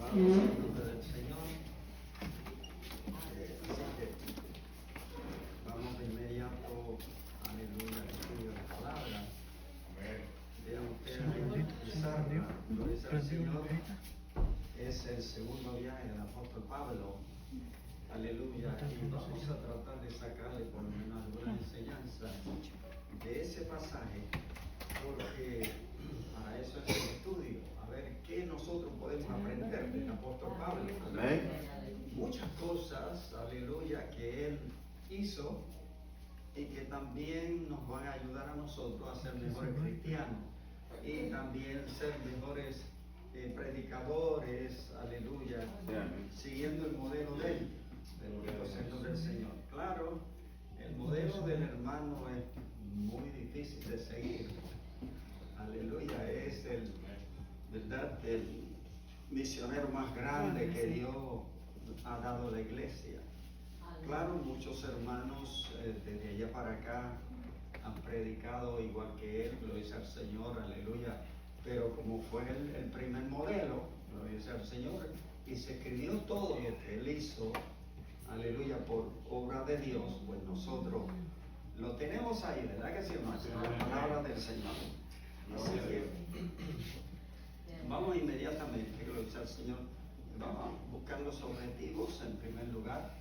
Alabado sea el nombre del Señor. Así que vamos de inmediato, aleluya, al estudio de la palabra. Vean ustedes, gloria al Señor. Es el segundo viaje del apóstol Pablo. Aleluya. Y vamos a tratar de sacarle por lo menos alguna enseñanza de ese pasaje, porque para eso es el estudio. A ver qué nosotros podemos aprender del apóstol Pablo. Amén. Muchas cosas, aleluya, que él hizo y que también nos van a ayudar a nosotros a ser mejores cristianos y también ser mejores predicadores, aleluya, siguiendo el modelo de él, del Señor. Claro, el modelo del hermano es muy difícil de seguir. Aleluya, es el, ¿verdad?, el misionero más grande que Dios ha dado a la iglesia. Claro, muchos hermanos desde allá para acá han predicado igual que él, gloria al Señor, aleluya. Pero como fue el primer modelo, gloria al Señor, y se escribió todo lo que él hizo, aleluya, por obra de Dios, pues nosotros lo tenemos ahí, ¿verdad que sí, hermano? La palabra del Señor. Así que vamos inmediatamente, gloria al Señor, vamos a buscar los objetivos en primer lugar.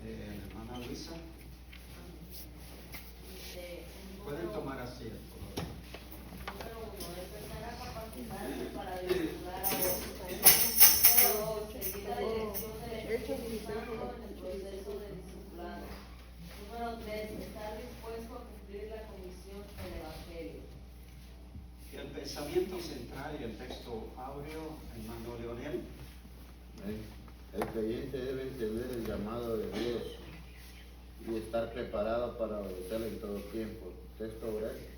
Hermana Luisa, pueden tomar asiento. Número 1, empezar a capacitarse para discipular a otros. Número 2, seguir la dirección del Espíritu Santo en el proceso de discipulado. Número 3, estar dispuesto a cumplir la comisión del Evangelio. El pensamiento central y el texto áureo, hermano Leonel. El creyente debe entender el llamado de Dios y estar preparado para obedecerle en todo tiempo. Texto obrero.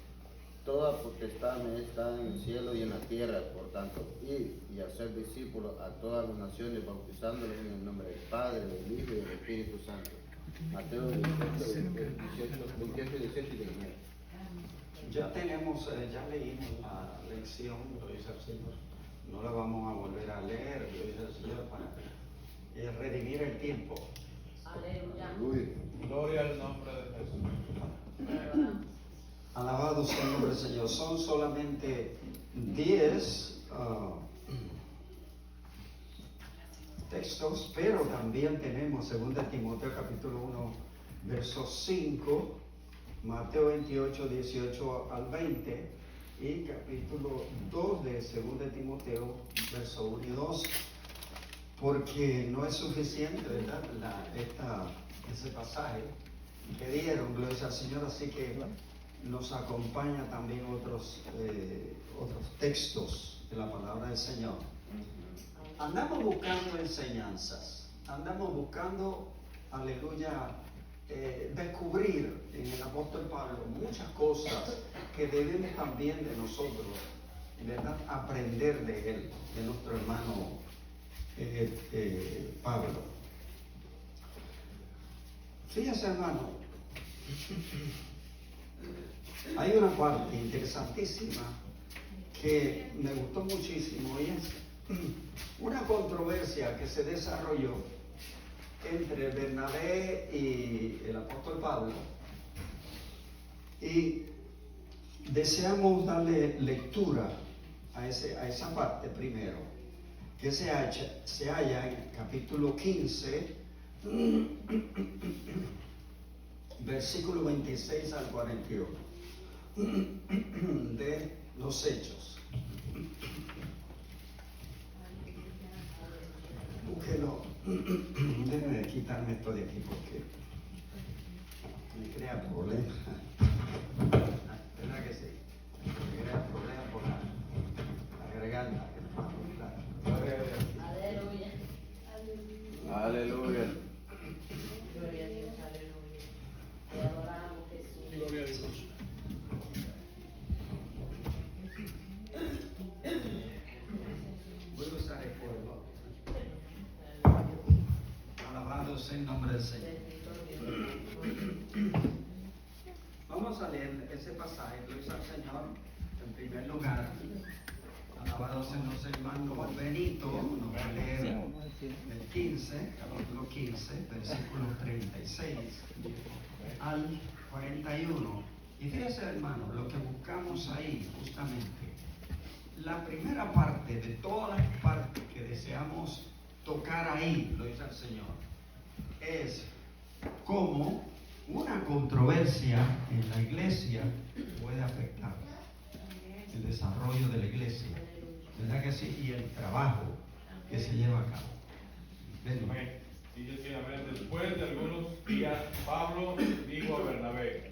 Toda potestad me está en el cielo y en la tierra, por tanto, ir y hacer discípulos a todas las naciones, bautizándolos en el nombre del Padre, del Hijo y del Espíritu Santo. Mateo 28, 18 y 19. Ya tenemos, ya leímos la lección, gloria al Señor. No la vamos a volver a leer, gloria al Señor, para redimir el tiempo. Aleluya. Gloria al nombre de Jesús. Alabado sea el nombre del Señor. Son solamente 10 textos, pero también tenemos 2 Timoteo capítulo 1, verso 5, Mateo 28, 18 al 20 y capítulo 2 de 2 Timoteo, verso 1 y 2, porque no es suficiente, ¿verdad?, ese pasaje que dieron, gloria al Señor, así que nos acompaña también otros textos de la palabra del Señor. Andamos buscando enseñanzas, andamos buscando, aleluya, descubrir en el apóstol Pablo muchas cosas que debemos también de nosotros, ¿verdad?, aprender de él, de nuestro hermano Pablo. Fíjese, hermano, hay una parte interesantísima que me gustó muchísimo y es una controversia que se desarrolló entre Bernabé y el apóstol Pablo, y deseamos darle lectura a esa parte primero, que se halla en capítulo 15, versículo 26 al 41 de los Hechos. Búsquelo. Déjenme quitarme esto de aquí porque me crea problemas. ¿Verdad que sí? Me crea problemas por la garganta. Aleluya. Aleluya. Gloria a Dios, aleluya. Te adoramos, Jesús. Gloria a Dios. Voy a usar el fuego. Alabado sea el nombre del Señor. Vamos a leer ese pasaje, gloria al Señor, en primer lugar. Alabado sea nuestro hermano Benito, nos 15, versículos 36 al 41. Y fíjese, hermano, lo que buscamos ahí, justamente, la primera parte de todas las partes que deseamos tocar ahí, lo dice el Señor, es cómo una controversia en la iglesia puede afectar el desarrollo de la iglesia, ¿verdad que sí? Y el trabajo que se lleva a cabo. Ven. Amén. Dice así, amén. Después de algunos días, Pablo dijo a Bernabé: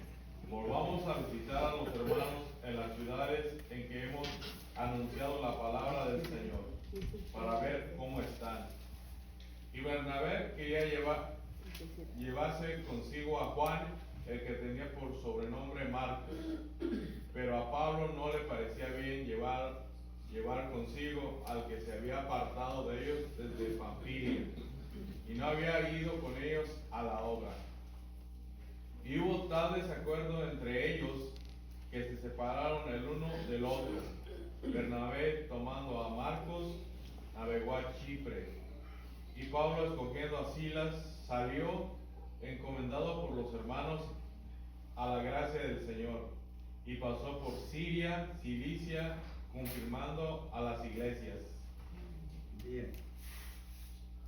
volvamos a visitar a los hermanos en las ciudades en que hemos anunciado la palabra del Señor, para ver cómo están. Y Bernabé quería llevarse consigo a Juan, el que tenía por sobrenombre Marcos, pero a Pablo no le parecía bien llevar consigo al que se había apartado de ellos desde Panfilia, y no había ido con ellos a la obra. Y hubo tal desacuerdo entre ellos que se separaron el uno del otro. Bernabé, tomando a Marcos, navegó a Chipre, y Pablo, escogiendo a Silas, salió encomendado por los hermanos a la gracia del Señor, y pasó por Siria, Cilicia, confirmando a las iglesias. Bien.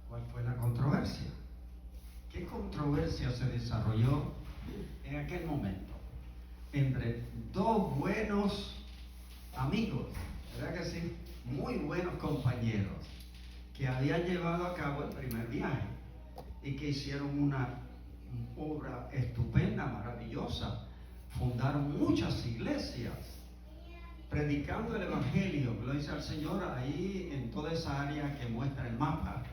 ¿Cuál fue la controversia? ¿Qué controversia se desarrolló en aquel momento entre dos buenos amigos, ¿verdad que sí? Muy buenos compañeros que habían llevado a cabo el primer viaje y que hicieron una obra estupenda, maravillosa, fundaron muchas iglesias predicando el evangelio, gloria al Señor, ahí en toda esa área que muestra el mapa.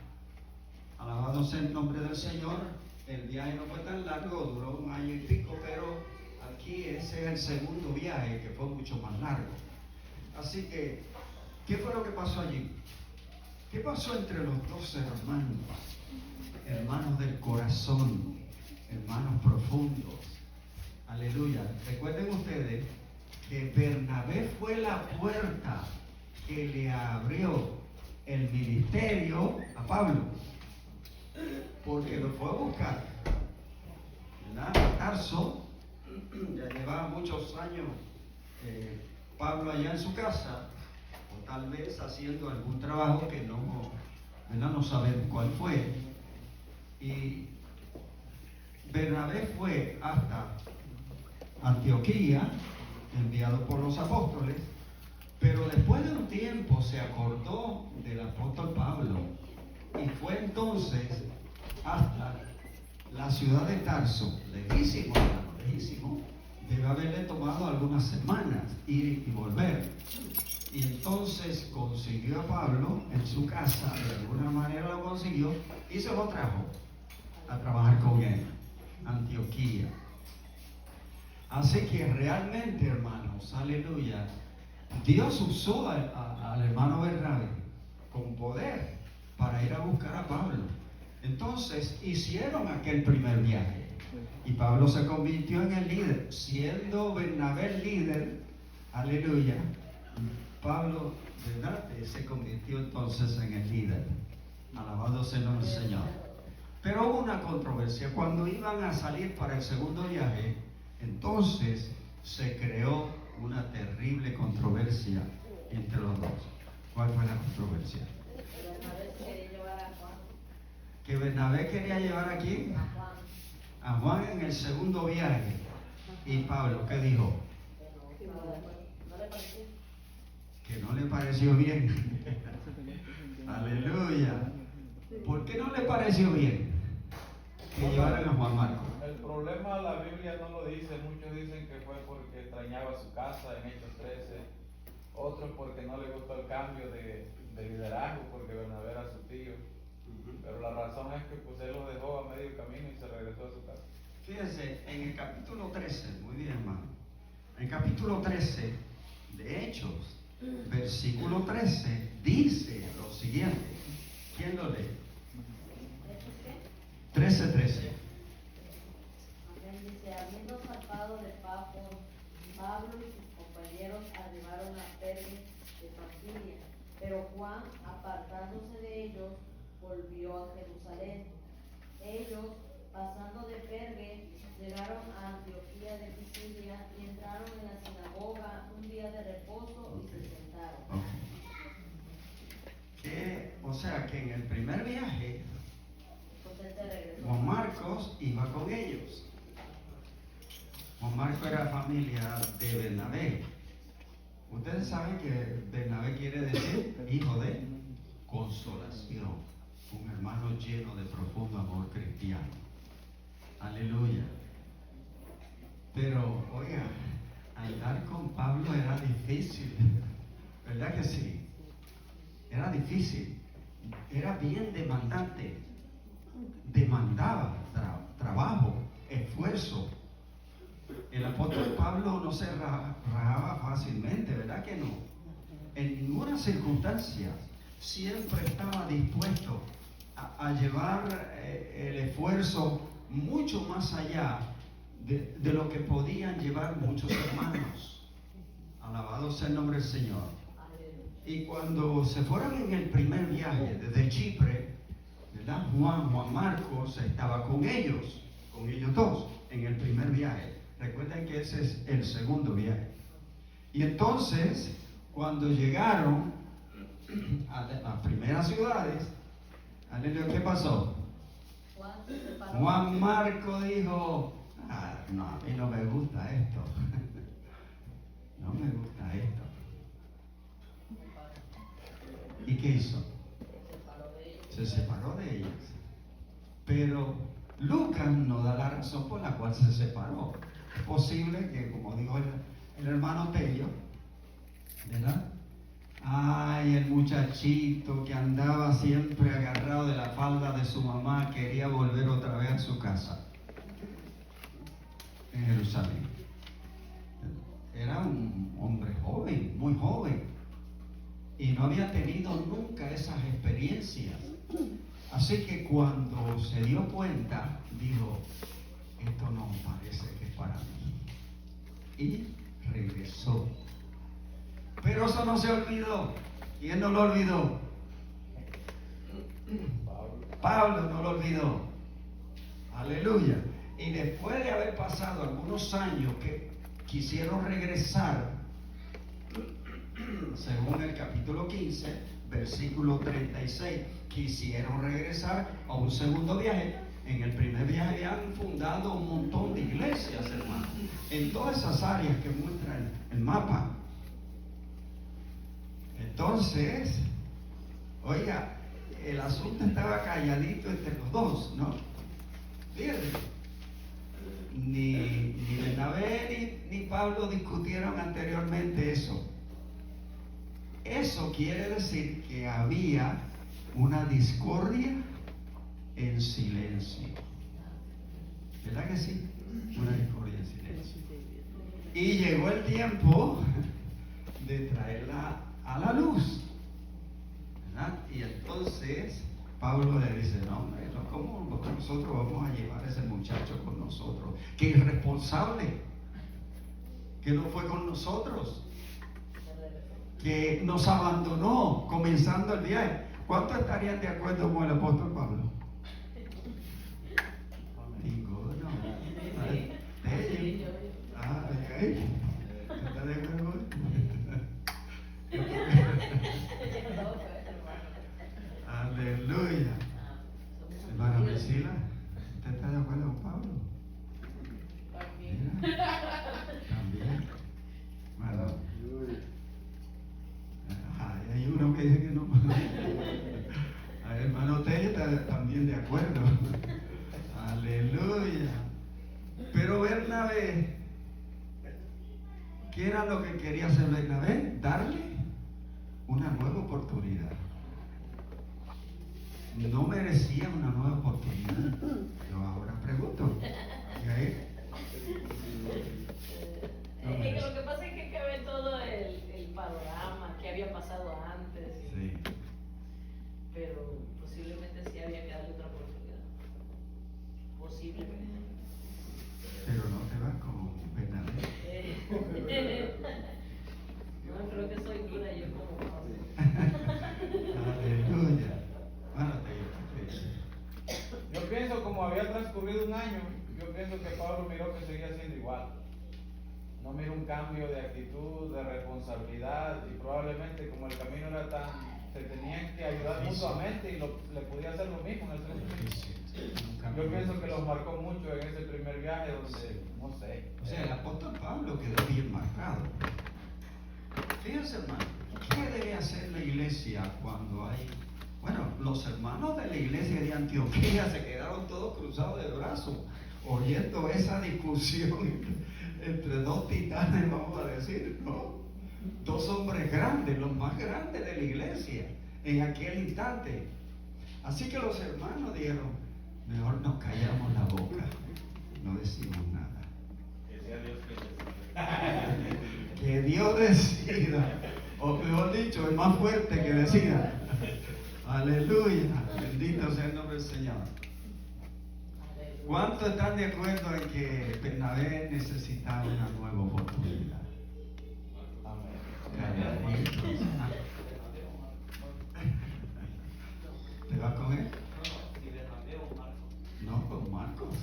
Alabado sea el nombre del Señor. El viaje no fue tan largo, duró 1 año y pico, pero aquí ese es el segundo viaje, que fue mucho más largo. Así que, ¿qué fue lo que pasó allí? ¿Qué pasó entre los dos hermanos? Hermanos del corazón, hermanos profundos. Aleluya. Recuerden ustedes que Bernabé fue la puerta que le abrió el ministerio a Pablo, porque lo fue a buscar, ¿verdad? Tarsó, ya llevaba muchos años Pablo allá en su casa, o tal vez haciendo algún trabajo que no, ¿verdad? No sabemos cuál fue. Y Bernabé fue hasta Antioquía, enviado por los apóstoles, pero después de un tiempo se acordó del apóstol Pablo y fue entonces hasta la ciudad de Tarso, lejísimo, hermano, lejísimo. Debe haberle tomado algunas semanas ir y volver. Y entonces consiguió a Pablo en su casa, de alguna manera lo consiguió y se lo trajo a trabajar con él, Antioquía. Así que realmente, hermanos, aleluya, Dios usó al hermano Bernabé con poder para ir a buscar a Pablo. Entonces hicieron aquel primer viaje y Pablo se convirtió en el líder, siendo Bernabé el líder, aleluya. Pablo, ¿verdad? Se convirtió entonces en el líder. Alabado sea el nombre del Señor. Pero hubo una controversia. Cuando iban a salir para el segundo viaje, entonces se creó una terrible controversia entre los dos. ¿Cuál fue la controversia? Bernabé quería llevar a Juan. Que Bernabé quería llevar ¿a quién? A Juan. A Juan en el segundo viaje. Y Pablo, ¿qué dijo? No le pareció. Que no le pareció bien. Aleluya. ¿Por qué no le pareció bien que llevaran a Juan Marcos? El problema, la Biblia no lo dice. Muchos dicen que fue porque extrañaba su casa en Hechos 13. Otros porque no le gustó el cambio de liderazgo, porque Bernabé era su tío. Pero la razón es que pues él lo dejó a medio camino y se regresó a su casa. Fíjense, en el capítulo 13, muy bien, hermano. En el capítulo 13 de Hechos, versículo 13, dice lo siguiente. ¿Quién lo lee? ¿Qué? 13:13. Amén. Dice, habiendo zarpado de Pafos, Pablo y sus compañeros arribaron a Perge de Panfilia, pero Juan, apartándose de ellos, volvió a Jerusalén. Ellos, pasando de Pergue, llegaron a Antioquía de Pisidia y entraron en la sinagoga un día de reposo y se sentaron. O sea que en el primer viaje, Pues él se regresó. Juan Marcos iba con ellos. Juan Marcos era familia de Bernabé. Ustedes saben que Bernabé quiere decir hijo de consolación, un hermano lleno de profundo amor cristiano. Aleluya. Pero, oiga, andar con Pablo era difícil, ¿verdad que sí? Era difícil, era bien demandante, demandaba trabajo, esfuerzo. El apóstol Pablo no se rajaba fácilmente, ¿verdad que no? En ninguna circunstancia siempre estaba dispuesto a llevar el esfuerzo mucho más allá de lo que podían llevar muchos hermanos. Alabado sea el nombre del Señor. Y cuando se fueron en el primer viaje desde Chipre, ¿verdad? Juan Marcos estaba con ellos dos en el primer viaje. Recuerden que ese es el segundo viaje. Y entonces, cuando llegaron a las primeras ciudades, aleluya, ¿qué pasó? Juan Marcos dijo, no, a mí no me gusta esto. No me gusta esto. ¿Y qué hizo? Se separó de ellos. Pero Lucas no da la razón por la cual se separó. Es posible que, como dijo el hermano Tello, ¿verdad? Ay, el muchachito que andaba siempre agarrado de la falda de su mamá quería volver otra vez a su casa en Jerusalén. Era un hombre joven, muy joven, y no había tenido nunca esas experiencias. Así que cuando se dio cuenta, dijo, esto no parece que es para mí. Y regresó. Pero eso no se olvidó. ¿Quién no lo olvidó? Pablo no lo olvidó. Aleluya. Y después de haber pasado algunos años que quisieron regresar, según el capítulo 15, versículo 36, quisieron regresar a un segundo viaje. En el primer viaje han fundado un montón de iglesias, hermano, en todas esas áreas que muestra el mapa. Entonces, oiga, el asunto estaba calladito entre los dos, ¿no? Fíjense, ni Bernabé ni Pablo discutieron anteriormente eso. Eso quiere decir que había una discordia en silencio. ¿Verdad que sí? Una discordia en silencio. Y llegó el tiempo de traerla a la luz, ¿verdad? Y entonces Pablo le dice, no, hombre, ¿cómo nosotros vamos a llevar a ese muchacho con nosotros? Que irresponsable, que no fue con nosotros, que nos abandonó comenzando el viaje. ¿Cuántos estarían de acuerdo con el apóstol Pablo? Ninguno. ¿Ellos? ¿Está de acuerdo? Aleluya. Hermana Priscila, ¿usted está de acuerdo con Pablo? También. Bueno. Hay uno que dice que no. El hermano Tello está también de acuerdo. Aleluya. Pero Bernabé, ¿qué era lo que quería hacer Bernabé? Darle una nueva oportunidad. No merecía una nueva oportunidad. Yo ahora pregunto. Lo que pasa es que hay que ver todo el panorama que había pasado antes. Sí. Pero posiblemente sí había que darle otra oportunidad. Posiblemente. Pero no te vas con Bernabé. No, creo que soy dura yo como Pablo. Aleluya. Bueno, Yo pienso como había transcurrido un año, yo pienso que Pablo miró que seguía siendo igual. No miró un cambio de actitud, de responsabilidad, y probablemente como el camino era tan, se tenían que ayudar mutuamente y le podía hacer lo mismo en el segundo año. Yo pienso que los marcó mucho en ese primer viaje donde, no sé. O sea, el apóstol Pablo quedó bien marcado. Fíjense, hermano, ¿qué debe hacer la iglesia cuando hay... Bueno, los hermanos de la iglesia de Antioquía se quedaron todos cruzados de brazos, oyendo esa discusión entre dos titanes, vamos a decir, ¿no? Dos hombres grandes, los más grandes de la iglesia, en aquel instante. Así que los hermanos dijeron, mejor nos callamos la boca, no decimos nada. Que Dios decida, o mejor dicho, es más fuerte que decida. Aleluya, bendito sea el nombre del Señor. ¿Cuántos están de acuerdo en que Bernabé necesitaba una nueva oportunidad? Calladitos. ¿Te vas con él? No, con Marcos.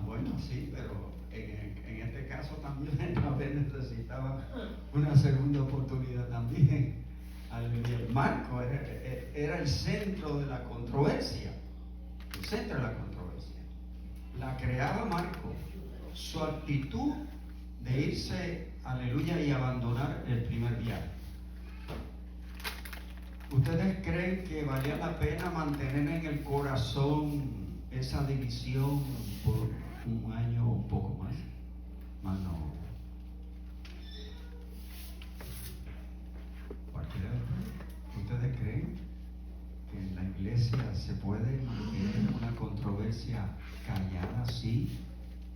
Bueno, sí, pero en este caso también Bernabé necesitaba una segunda oportunidad también. Marco era el centro de la controversia. El centro de la controversia. La creaba Marco. Su actitud de irse, aleluya, y abandonar el primer viaje. ¿Ustedes creen que valía la pena mantener en el corazón esa división por un año o un poco más? Más no. Cualquiera de ustedes creen que en la iglesia se puede mantener una controversia callada así,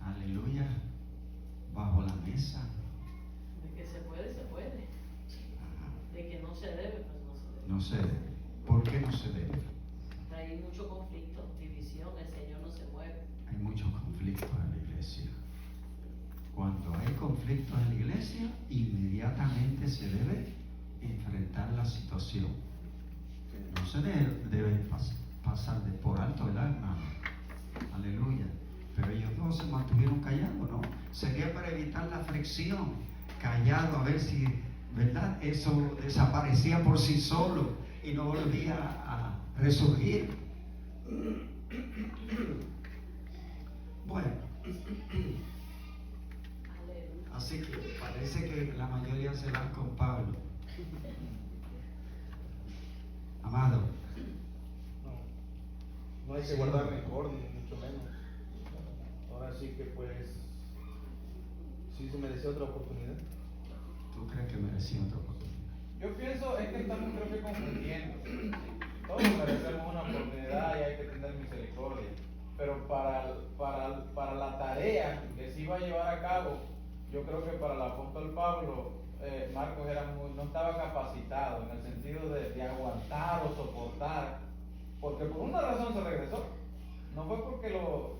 aleluya, bajo la mesa? De que se puede, se puede. Ajá. De que no se debe, pues no se debe. No se debe. ¿Por qué no se debe? Hay mucho conflicto, división, el Señor no se mueve. Hay muchos conflictos en la iglesia. Cuando hay conflictos en la iglesia, inmediatamente se debe enfrentar la situación. No se debe pasar de por alto el alma. Aleluya. Pero ellos dos se mantuvieron callados, ¿no? Sería para evitar la fricción. Callado, a ver si, ¿verdad? Eso desaparecía por sí solo y no volvía a resurgir. Bueno. Así que parece que la mayoría se van con Pablo. Amado. No hay que guardar rencor, ni mucho menos. Ahora sí que pues, sí se merecía otra oportunidad. ¿Tú crees que merecía otra oportunidad? Yo pienso, es que estamos creo que confundiendo. Todos merecemos una oportunidad y hay que tener misericordia. Pero para la tarea que se iba a llevar a cabo, yo creo que para el apóstol Pablo, Marcos no estaba capacitado en el sentido de aguantar o soportar, porque por una razón se regresó. No fue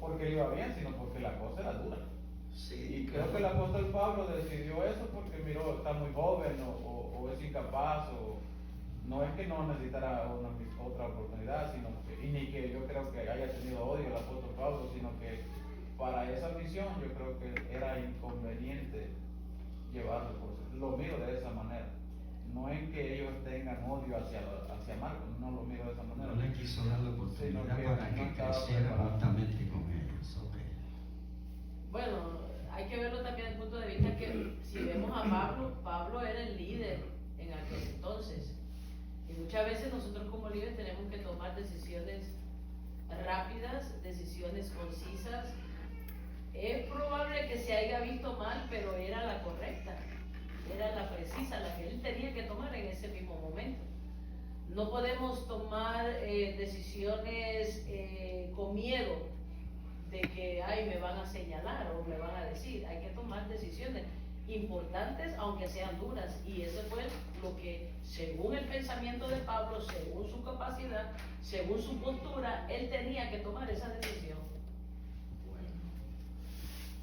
porque le iba bien, sino porque la cosa era dura. Sí, Y creo que el apóstol Pablo decidió eso porque miró, está muy joven o es incapaz, o no es que no necesitara otra oportunidad, sino que, y ni que yo creo que haya tenido odio el apóstol Pablo, sino que para esa misión yo creo que era inconveniente llevarlo, lo miro de esa manera. No es que ellos tengan odio hacia Marcos, no lo miro de esa manera. no le quiso dar la oportunidad Sino que para no que estaba creciera preparado. juntamente con ellos. Okay. Bueno, hay que verlo también desde el punto de vista que si vemos a Pablo era el líder en aquel entonces. Y muchas veces nosotros como líderes tenemos que tomar decisiones rápidas, decisiones concisas. Es probable que se haya visto mal, pero era la correcta, era la precisa, la que él tenía que tomar en ese mismo momento. No podemos tomar decisiones con miedo de que ay, me van a señalar o me van a decir. Hay que tomar decisiones importantes aunque sean duras, y eso fue lo que, según el pensamiento de Pablo, según su capacidad, según su postura, él tenía que tomar esa decisión.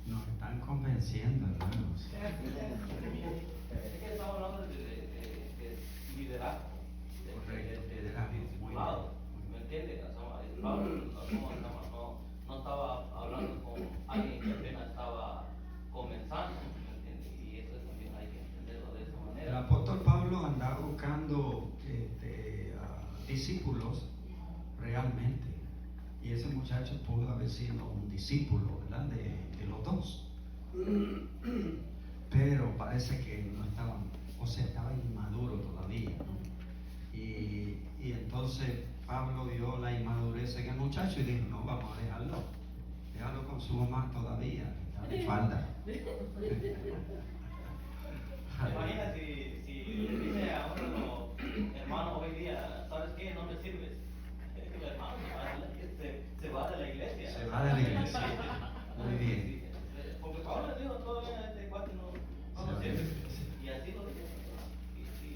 Nos están convenciendo, hermanos. Es que estamos hablando de liderazgo, Correcto, de liderazgo, muy discipulado, bien. ¿me entiendes? discípulos realmente. Y ese muchacho pudo haber sido un discípulo, ¿verdad? De los dos. Pero parece que no estaban, o sea, estaba inmaduro todavía, ¿no? Y entonces Pablo vio la inmadurez en el muchacho y dijo, no, vamos a déjalo con su mamá todavía, está de falda. Imagina si le dice a uno de los hermanos hoy día, ¿sabes qué? No me sirves. El hermano se va de la iglesia. Se va de la iglesia. Muy bien. Porque Pablo le dijo todavía este cuate no nos sirve. Y así lo dijo.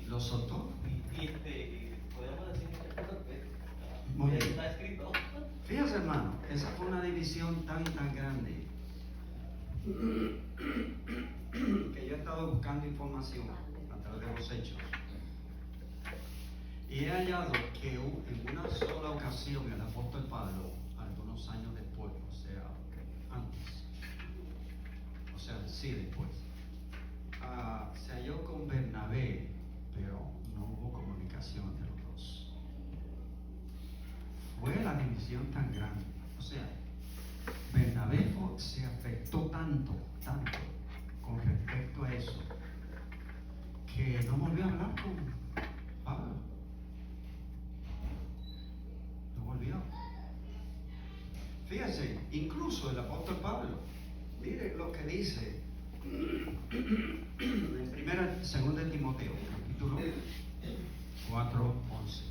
Lo soltó. Y podemos decir muchas cosas Muy que bien. está escrito. Fíjese, hermano, esa fue una división tan grande que yo he estado buscando información a través de los hechos y he hallado que en una sola ocasión el apóstol Pablo, algunos años después, o sea, antes, o sea, sí después, se halló con Bernabé, pero no hubo comunicación de los dos. Fue la división tan grande, o sea, Bernabé se afectó tanto con respecto a eso, que no volvió a hablar con Pablo. No volvió. Fíjese, incluso el apóstol Pablo, mire lo que dice en segunda de Timoteo, capítulo 4:11.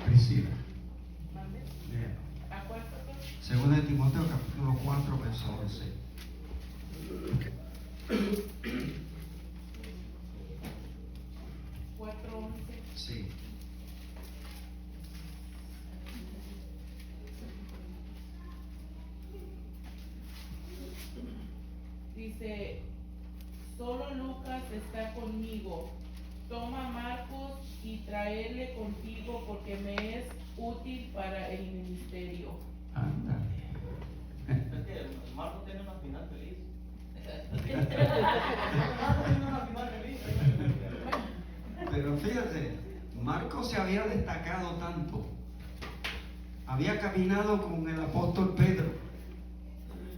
Priscila. Segunda de Timoteo, capítulo 4, verso 11. Sí. Dice, solo Lucas está conmigo. Toma a Marcos y tráele contigo porque me es útil para el ministerio. Ándale. Es que Marcos tiene una final feliz. Marcos tiene una final feliz. Pero fíjate, Marcos se había destacado tanto. Había caminado con el apóstol Pedro.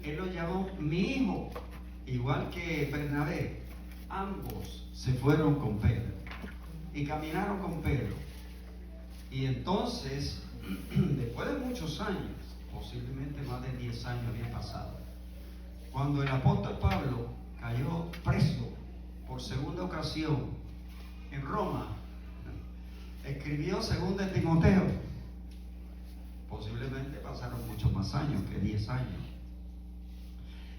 Él lo llamó mi hijo, igual que Bernabé. Ambos se fueron con Pedro y caminaron con Pedro. Y entonces, después de muchos años, posiblemente más de 10 años habían pasado, cuando el apóstol Pablo cayó preso por segunda ocasión en Roma, escribió segunda de Timoteo. Posiblemente pasaron muchos más años que 10 años.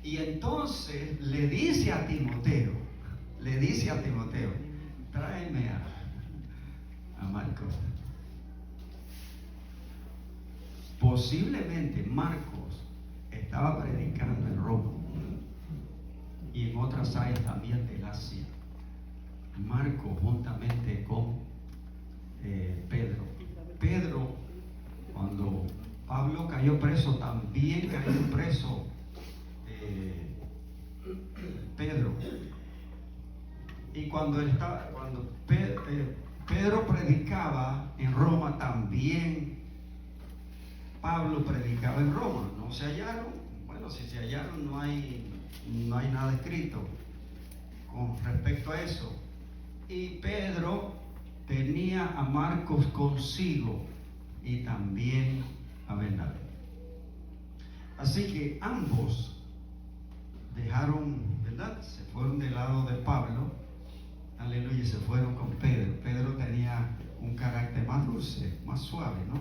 Y entonces le dice a Timoteo, tráeme a Marcos. Posiblemente Marcos estaba predicando en Roma y en otras áreas también del Asia. Marcos juntamente con Pedro. Pedro, cuando Pablo cayó preso, también cayó preso Pedro. Y cuando Pedro predicaba en Roma, también Pablo predicaba en Roma. No se hallaron. Bueno, si se hallaron, no hay nada escrito con respecto a eso. Y Pedro tenía a Marcos consigo y también a Bernabé. Así que ambos dejaron, ¿verdad? Se fueron del lado de Pablo, aleluya, y se fueron con Pedro. Pedro tenía un carácter más dulce, más suave, ¿no?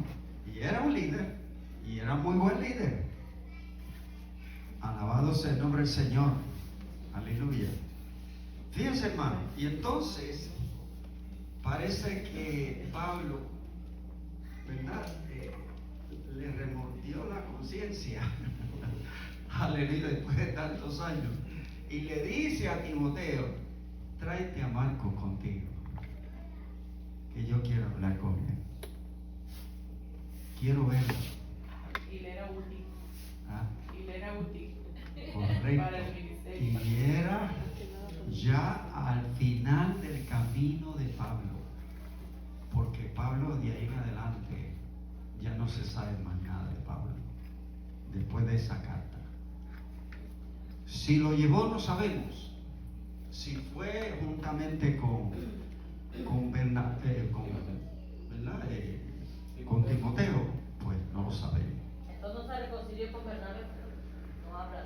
Y era un líder, y era muy buen líder. Alabado sea el nombre del Señor, aleluya. Fíjense, hermano, y entonces parece que Pablo, ¿verdad? Le remordió la conciencia, aleluya, después de tantos años, y le dice a Timoteo, tráete a Marcos contigo, que yo quiero hablar con él, quiero verlo. Y le era útil. ¿Ah? Y le era útil. Correcto. Para el ministerio. Y era ya al final del camino. camino de Pablo, porque Pablo de ahí en adelante ya no se sabe más nada de Pablo después de esa carta. Si lo llevó no sabemos, si fue juntamente con Timoteo, pues no lo sabemos. Entonces no se reconcilió con Bernabé, no habla.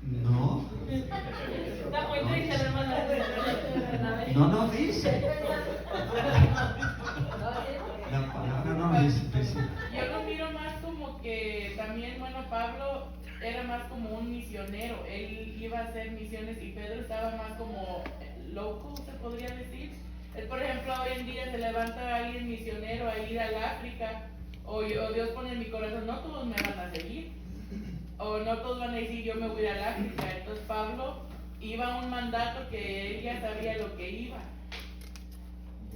No, Está muy triste, hermano. Bernabé. no nos dice. La palabra no nos dice. Yo lo miro más como que también, bueno, Pablo era más como un misionero. Él iba a hacer misiones y Pedro estaba más como loco, se podría decir. Él, por ejemplo, hoy en día se levanta alguien misionero a ir al África, o Dios pone en mi corazón, no todos me van a seguir, o no todos van a decir yo me voy al África. Entonces Pablo iba a un mandato que él ya sabía lo que iba.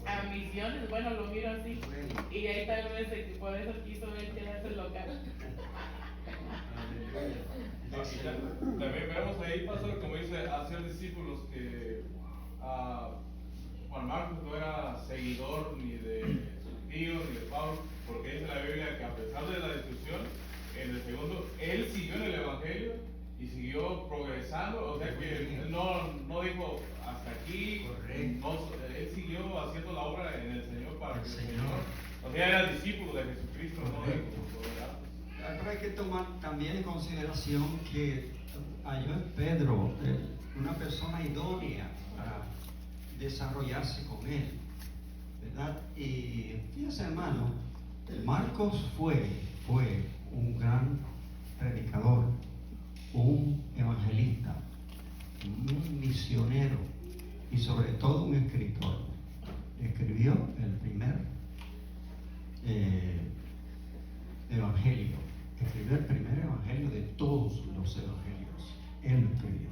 A misiones, bueno, lo miro así. Y ahí tal vez por eso quiso él quedarse local. También vemos ahí, pastor, como dice, hacer discípulos que Juan Marcos no era seguidor ni de sus tíos ni de Pablo, porque dice la Biblia que a pesar de la discusión, en el segundo, él siguió en el Evangelio y siguió progresando, o sea que no dijo hasta aquí, él siguió haciendo la obra en el Señor para que el Señor, o sea, era discípulo de Jesucristo, no de Pero hay que tomar también en consideración que halló en Pedro una persona idónea para desarrollarse con él, ¿verdad? Y fíjense, hermano, Marcos fue un gran predicador, un evangelista, un misionero y sobre todo un escritor. Escribió el primer evangelio, escribió el primer evangelio de todos los evangelios. Él lo escribió.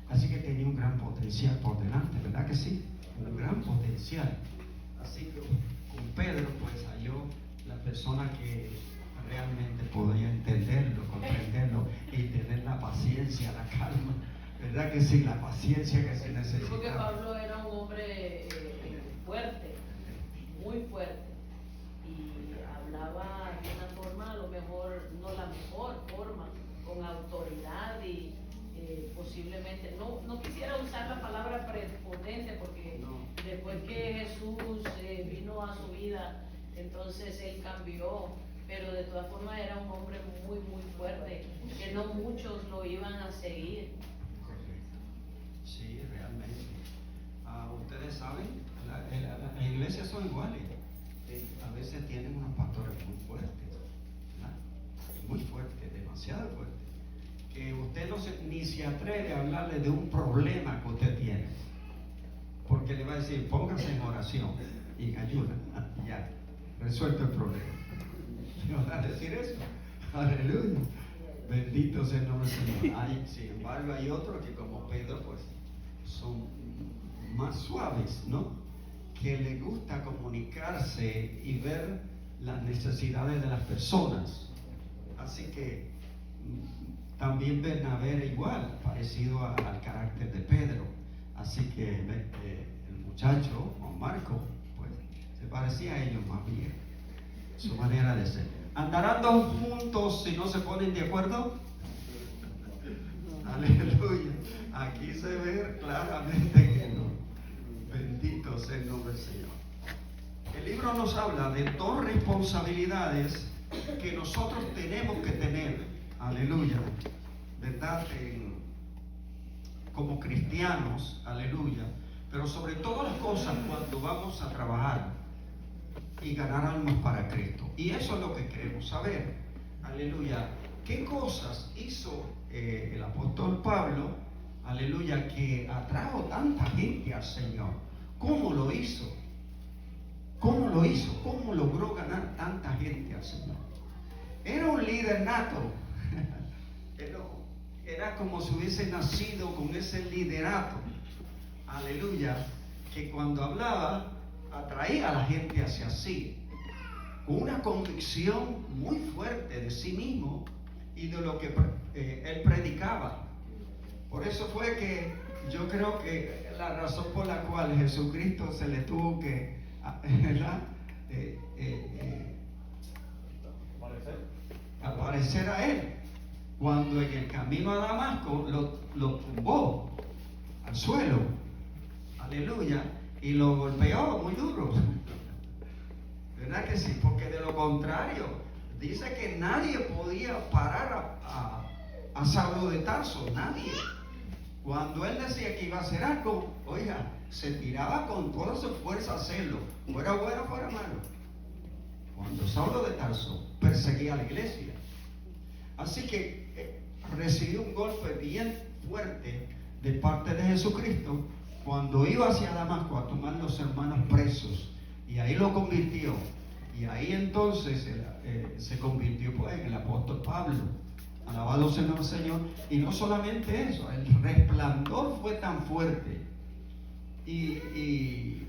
Así que tenía un gran potencial por delante, ¿verdad que sí? Un gran potencial. Así que con Pedro pues halló la persona que realmente podía entenderlo, comprenderlo y tener la paciencia, la calma, ¿verdad que sí? La paciencia que se necesitaba. Porque Pablo era un hombre fuerte, muy fuerte, y hablaba de una forma, a lo mejor no la mejor forma, con autoridad y posiblemente, no quisiera usar la palabra prepotente porque después que Jesús vino a su vida, entonces él cambió, pero de todas formas era un hombre muy fuerte, que no muchos lo iban a seguir. Sí, realmente. Ustedes saben, las iglesias son iguales. A veces tienen unos pastores muy fuertes, ¿verdad? Muy fuertes, demasiado fuertes. Que usted ni se atreve a hablarle de un problema que usted tiene, porque le va a decir, póngase en oración y en ayuda, ya, resuelto el problema. ¿Le va a decir eso? Aleluya. Bendito sea el nombre del Señor. Sin embargo, hay otros que como Pedro, pues, son más suaves, ¿no? Que les gusta comunicarse y ver las necesidades de las personas. Así que también Bernabé era igual, parecido al carácter de Pedro. Así que el muchacho, Juan Marco, pues, se parecía a ellos más bien, su manera de ser. ¿Andarán dos juntos si no se ponen de acuerdo? Aleluya. Aquí se ve claramente que no. Bendito sea el nombre del Señor. El libro nos habla de dos responsabilidades que nosotros tenemos que tener. Aleluya. ¿Verdad? Como cristianos. Aleluya. Pero sobre todas las cosas cuando vamos a trabajar y ganar almas para Cristo. Y eso es lo que queremos saber. Aleluya. ¿Qué cosas hizo el apóstol Pablo? Aleluya, que atrajo tanta gente al Señor. ¿Cómo lo hizo? ¿Cómo lo hizo? ¿Cómo logró ganar tanta gente al Señor? Era un líder nato. Era como si hubiese nacido con ese liderato. Aleluya. Que cuando hablaba, atraía a la gente hacia sí. Con una convicción muy fuerte de sí mismo y de lo que él predicaba. Por eso fue que yo creo que la razón por la cual Jesucristo se le tuvo que, ¿verdad? Aparecer a él, cuando en el camino a Damasco lo tumbó al suelo, aleluya, y lo golpeó muy duro. ¿Verdad que sí? Porque de lo contrario, dice que nadie podía parar a Saulo de Tarso, nadie. Cuando él decía que iba a hacer algo, oiga, se tiraba con toda su fuerza a hacerlo, fuera bueno, fuera malo. Cuando Saulo de Tarso perseguía a la iglesia. Así que recibió un golpe bien fuerte de parte de Jesucristo cuando iba hacia Damasco a tomar los hermanos presos, y ahí lo convirtió, y ahí entonces se convirtió pues en el apóstol Pablo. Alabado sea el Señor. Y no solamente eso, el resplandor fue tan fuerte y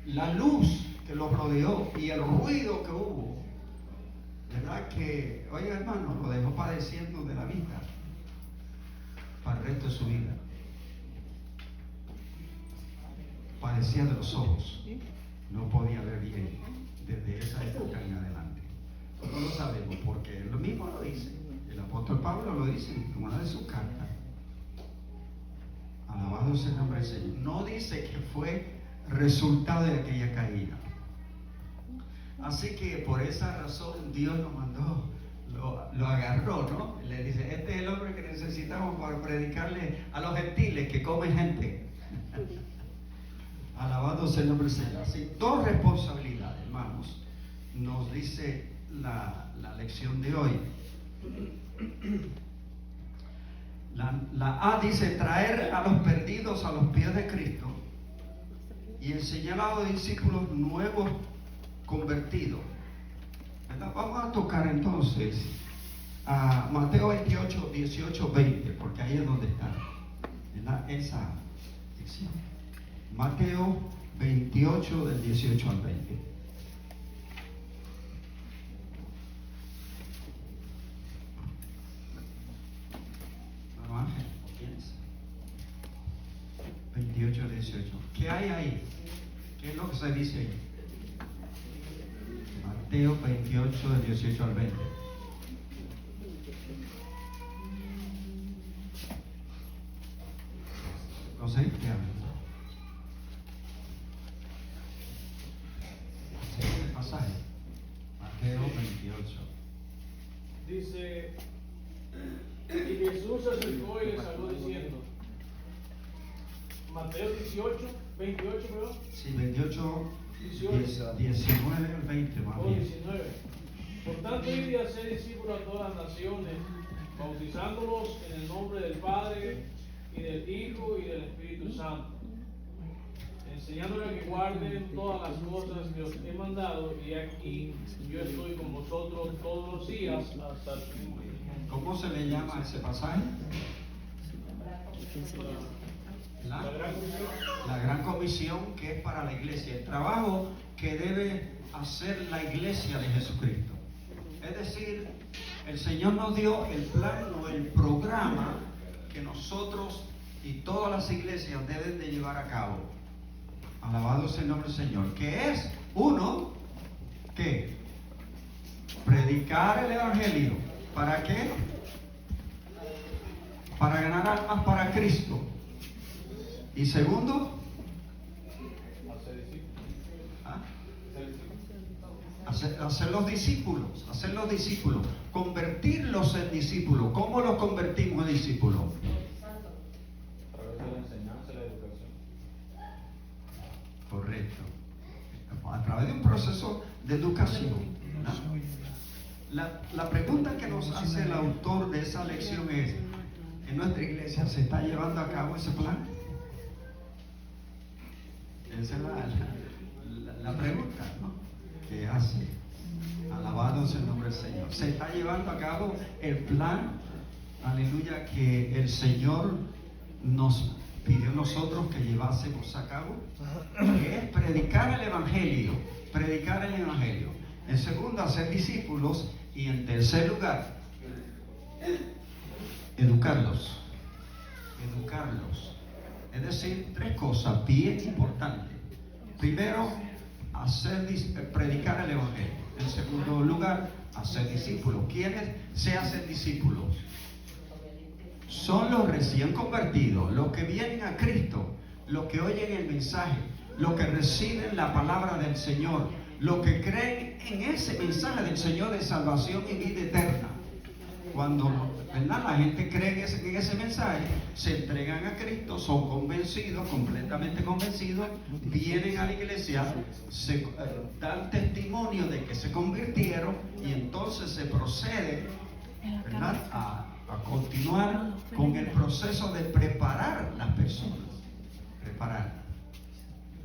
la luz que lo rodeó y el ruido que hubo, ¿verdad? Que, oiga hermano, lo dejó padeciendo de la vista para el resto de su vida. Padecía de los ojos, no podía ver bien desde esa época en adelante. No lo sabemos porque lo mismo lo dice, el apóstol Pablo lo dice en una de sus cartas. Alabado sea el nombre del Señor. No dice que fue resultado de aquella caída. Así que por esa razón Dios lo mandó, lo agarró, ¿no? Le dice, este es el hombre que necesitamos para predicarle a los gentiles que comen gente. Alabado sea el nombre del Señor. Así, dos responsabilidades, hermanos, nos dice la lección de hoy. La A dice traer a los perdidos a los pies de Cristo y enseñar a los discípulos nuevos convertidos. ¿Verdad? Vamos a tocar entonces a Mateo 28, 18, 20, porque ahí es donde está, ¿verdad? Esa lección. Mateo 28 del 18 al 20. Ángel, ¿quién es? 28 al 18. ¿Qué hay ahí? ¿Qué es lo que se dice ahí? Mateo 28 del 18 al 20. No sé qué habla. El pasaje. Mateo 28. Dice, y Jesús se acercó y les habló diciendo, Mateo 28, perdón. Sí, 28, 18. 19 al 20 más O bien. 19. Por tanto, id y haced discípulos a todas las naciones, bautizándolos en el nombre del Padre, y del Hijo, y del Espíritu Santo, enseñándoles a que guarden todas las cosas que os he mandado, y aquí yo estoy con vosotros todos los días hasta el fin. ¿Cómo se le llama a ese pasaje? La gran comisión, que es para la iglesia, el trabajo que debe hacer la iglesia de Jesucristo. Es decir, el Señor nos dio el plan o el programa que nosotros y todas las iglesias deben de llevar a cabo. Alabado sea el nombre del Señor. Que es, uno, ¿qué? Predicar el Evangelio. ¿Para qué? Para ganar almas para Cristo. Y segundo, hacer los discípulos, convertirlos en discípulos. ¿Cómo los convertimos en discípulos? A través de la enseñanza y la educación. Correcto. A través de un proceso de educación, ¿no? La pregunta que nos hace el autor de esa lección es, ¿en nuestra iglesia se está llevando a cabo ese plan? Esa es la pregunta, ¿no?, que hace. Alabado sea el nombre del Señor. Se está llevando a cabo el plan, aleluya, que el Señor nos pidió a nosotros que llevásemos a cabo, que es predicar el Evangelio. En segundo, hacer discípulos. Y en tercer lugar, educarlos. Es decir, 3 cosas bien importantes. Primero, predicar el Evangelio. En segundo lugar, hacer discípulos. ¿Quiénes se hacen discípulos? Son los recién convertidos, los que vienen a Cristo, los que oyen el mensaje, los que reciben la palabra del Señor, los que creen en ese mensaje del Señor de salvación y vida eterna. Cuando, ¿verdad?, la gente cree en ese mensaje, se entregan a Cristo, son convencidos, completamente convencidos, vienen a la iglesia, dan testimonio de que se convirtieron y entonces se procede, ¿verdad?, a continuar con el proceso de preparar las personas. Prepararlas.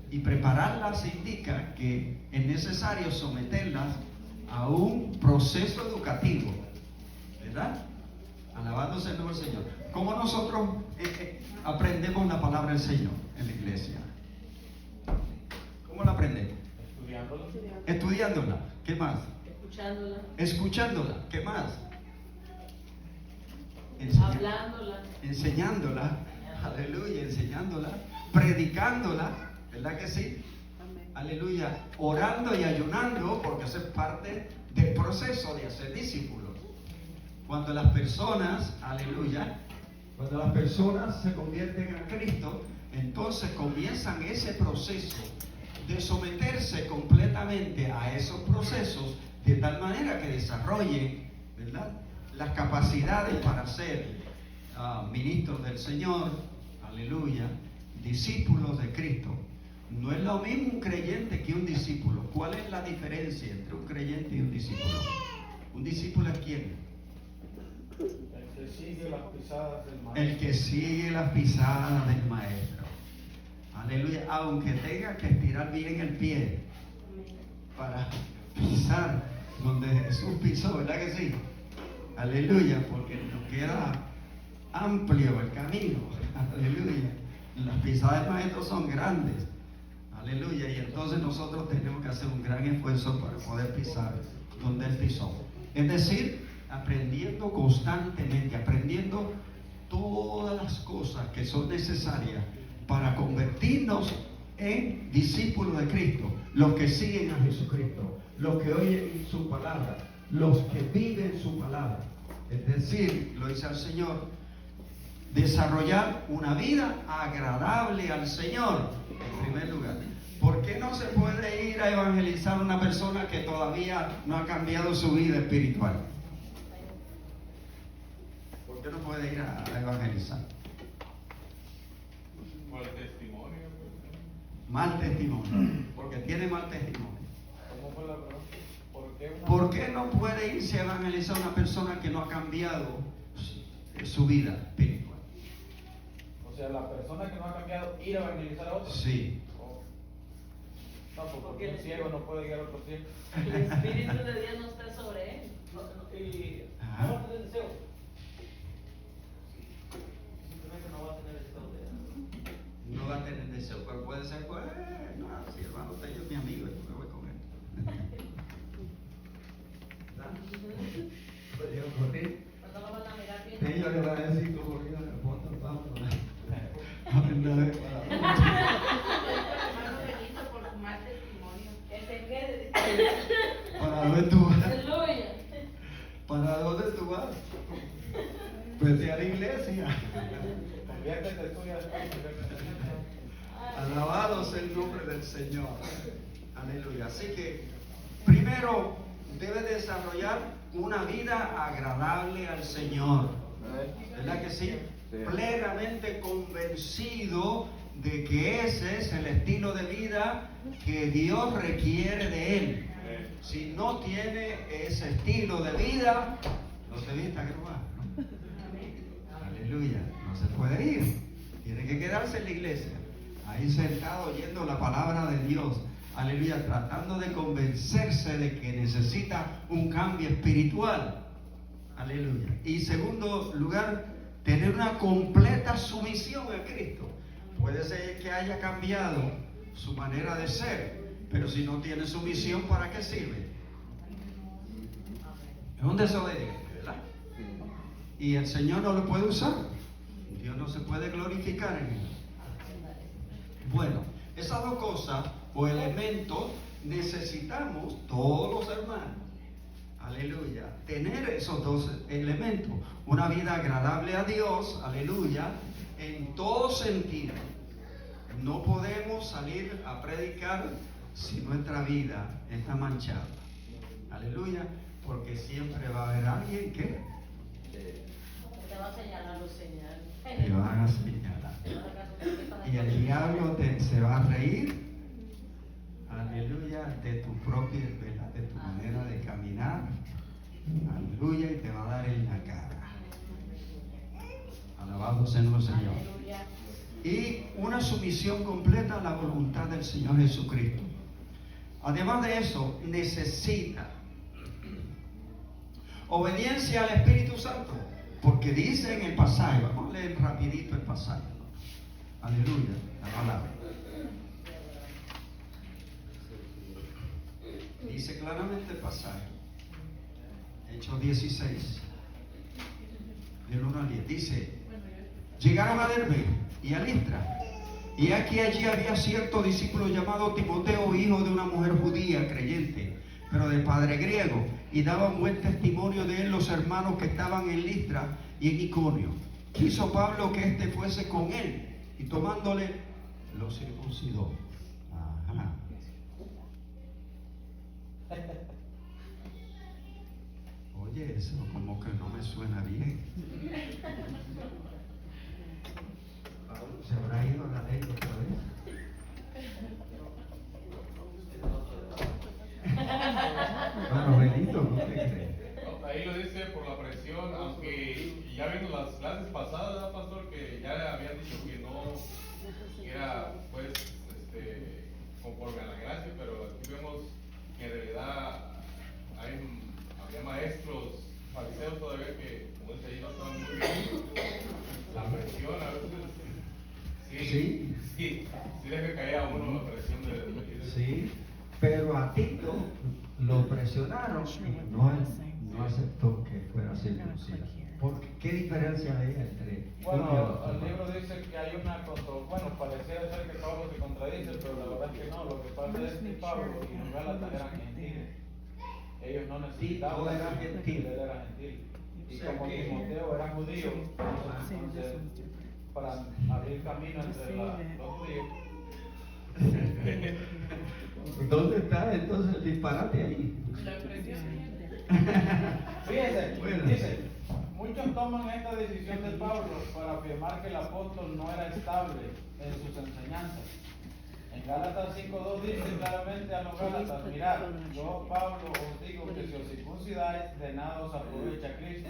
Y prepararlas indica que es necesario someterlas a un proceso educativo, ¿verdad? Alabándose el nombre del Señor. ¿Cómo nosotros aprendemos la palabra del Señor en la iglesia? ¿Cómo la aprendemos? Estudiándola. Estudiándola. ¿Qué más? Escuchándola. Escuchándola. ¿Qué más? Hablándola. Enseñándola. Aleluya, enseñándola. Predicándola. ¿Verdad que sí? Aleluya. Orando y ayunando, porque eso es parte del proceso de hacer discípulos. Cuando las personas, aleluya, cuando las personas se convierten a Cristo, entonces comienzan ese proceso de someterse completamente a esos procesos de tal manera que desarrollen, ¿verdad?, las capacidades para ser ministros del Señor, aleluya, discípulos de Cristo. No es lo mismo un creyente que un discípulo. ¿Cuál es la diferencia entre un creyente y un discípulo? ¿Un discípulo es quién? El que sigue las pisadas del maestro. El que sigue las pisadas del maestro. Aleluya. Aunque tenga que estirar bien el pie para pisar donde Jesús pisó, ¿verdad que sí? Aleluya, porque nos queda amplio el camino. Aleluya. Las pisadas del maestro son grandes. Aleluya. Y entonces nosotros tenemos que hacer un gran esfuerzo para poder pisar donde Él pisó. Es decir, aprendiendo constantemente, aprendiendo todas las cosas que son necesarias para convertirnos en discípulos de Cristo, los que siguen a Jesucristo, los que oyen su palabra, los que viven su palabra. Es decir, lo dice el Señor, desarrollar una vida agradable al Señor, en primer lugar. ¿Por qué no se puede ir a evangelizar a una persona que todavía no ha cambiado su vida espiritual? ¿Por qué no puede ir a evangelizar? Por el testimonio. Mal testimonio, porque tiene mal testimonio. ¿Cómo fue la pregunta? ¿Por qué no puede irse a evangelizar a una persona que no ha cambiado su vida espiritual? O sea, la persona que no ha cambiado, ir a evangelizar a otros. Sí. No, porque un ciego no puede guiar a otro ciego. El Espíritu de Dios no está sobre él. Y Ajá. no va a tener deseo. Simplemente no va a tener deseo de. No va a tener deseo, pero puede ser, pues, no, si hermano, usted es mi amigo, yo me voy con él. Podría ocurrir. Cuando lo van a mirar bien. Ellos le van a decir, tú corrido en el fondo, vamos a ver. Hermano Benito, por su mal testimonio. Que se quede. ¿Para dónde tú vas? Aleluya. ¿Para dónde tú vas? Vete a la iglesia. Conviértete tú y después conviértete. Alabado sea el nombre del Señor. Aleluya. Así que, primero, debe desarrollar una vida agradable al Señor. ¿Verdad que sí? Sí. Plenamente convencido de que ese es el estilo de vida que Dios requiere de él. Si no tiene ese estilo de vida, no se vista que no va, ¿no? Aleluya. No se puede ir. Tiene que quedarse en la iglesia, ahí sentado oyendo la palabra de Dios. Aleluya, tratando de convencerse de que necesita un cambio espiritual. Aleluya. Y segundo lugar, tener una completa sumisión a Cristo. Puede ser que haya cambiado su manera de ser, pero si no tiene sumisión, ¿para qué sirve? Es un desobediente, ¿verdad? Y el Señor no lo puede usar. Dios no se puede glorificar en él. Esas dos cosas o elementos necesitamos todos los hermanos. Aleluya. Tener esos dos elementos. Una vida agradable a Dios. Aleluya. En todo sentido. No podemos salir a predicar si nuestra vida está manchada. Aleluya. Porque siempre va a haber alguien que Te va a señalar los señales. te van a señalar. Y el diablo se va a reír. Aleluya. De tu propia, de tu manera de caminar. Aleluya. Y te va a dar en la cara. Alabado sea nuestro Señor. Aleluya. Y una sumisión completa a la voluntad del Señor Jesucristo. Además de eso, necesita obediencia al Espíritu Santo, porque dice en el pasaje, vamos a leer rapidito el pasaje. Aleluya, la palabra. Dice claramente el pasaje, Hechos 16, del 1 al 10, dice: llegaron a Derbe y a Listra, y aquí allí había cierto discípulo llamado Timoteo, hijo de una mujer judía creyente, pero de padre griego, y daban buen testimonio de él los hermanos que estaban en Listra y en Iconio. Quiso Pablo que éste fuese con él, y tomándole, lo circuncidó. Ajá. Oye, eso como que no me suena bien. Pablo se habrá ido a la ley otra vez. Bueno, Benito, ¿no te crees? Ahí lo dice por la presión, aunque ya vimos las clases pasadas, pastor, que ya habían dicho que no era pues conforme a la gracia, pero aquí vemos que en realidad había maestros fariseos todavía que, como dice ahí, no estaban muy bien. La presión a veces sí deja caer a uno la presión de Sí, pero a Tito lo presionaron y no aceptó que fuera circuncidado. ¿Qué diferencia hay entre Bueno, el libro dice que hay una bueno, pareciera ser que Pablo se contradice, pero la verdad es que no. Lo que pasa es que Pablo y los Gálatas eran gentiles. Ellos no necesitaban. Tito era gentil. Él era gentil. Y O sea como que- Timoteo era judío, entonces para abrir camino entre los judíos. ¿Dónde está entonces el disparate ahí? La presión. Fíjense, Bueno. dice, muchos toman esta decisión de Pablo para afirmar que el apóstol no era estable en sus enseñanzas. En Gálatas 5:2 dice claramente a los Gálatas: mirad, yo Pablo os digo que si os circuncidáis, de nada os aprovecha Cristo.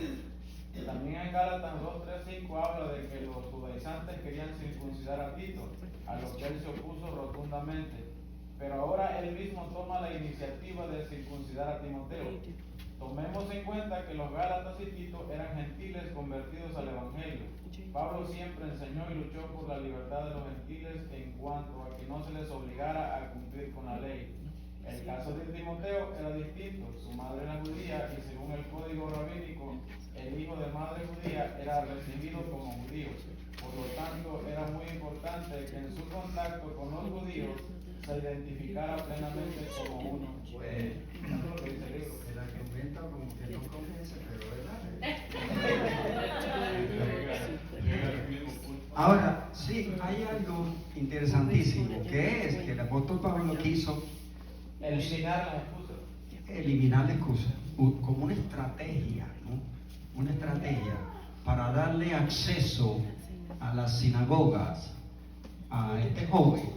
También en Gálatas 2:3-5 habla de que los judaizantes querían circuncidar a Tito, a lo que él se opuso rotundamente. Pero ahora él mismo toma la iniciativa de circuncidar a Timoteo. Tomemos en cuenta que los Gálatas y Tito eran gentiles convertidos al Evangelio. Pablo siempre enseñó y luchó por la libertad de los gentiles en cuanto a que no se les obligara a cumplir con la ley. El caso de Timoteo era distinto. Su madre era judía y según el código rabínico, el hijo de madre judía era recibido como judío. Por lo tanto, era muy importante que en su contacto con los judíos se identificara plenamente como uno. Eso es lo que dice el libro. El argumento como que no convence, pero ahora, sí, hay algo interesantísimo, que es que el apóstol Pablo quiso Eliminar las excusas. eliminar la excusa, como una estrategia, ¿no? Una estrategia para darle acceso a las sinagogas a este joven,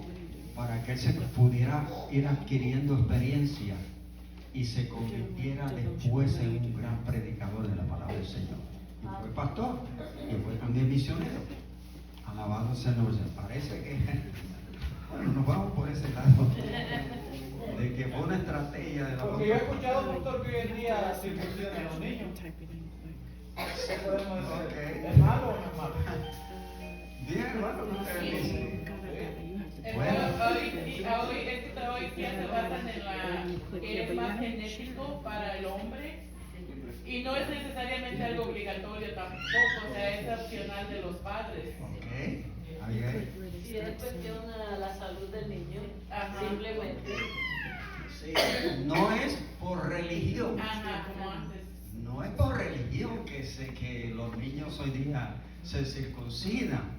para que él se pudiera ir adquiriendo experiencia y se convirtiera después en un gran predicador de la palabra del Señor. Y fue pastor, y fue también misionero. Alabado sea el Señor. Parece que, bueno, nos vamos por ese lado, de que fue una estrategia de la Porque yo he escuchado, pastor, que hoy en día circuncidan a los niños. ¿Qué podemos decir? Ok. ¿Es malo o no es malo? Bien, hermano, ustedes dicen. Bueno. Hoy ya se basan en la que es más genético para el hombre y no es necesariamente algo obligatorio tampoco, o sea, es opcional de los padres. Ok, ahí hay. Si es cuestión a la salud del niño, Ajá. simplemente. Sí, no es por religión. Ajá, como antes. No es por religión que los niños hoy día se circuncidan.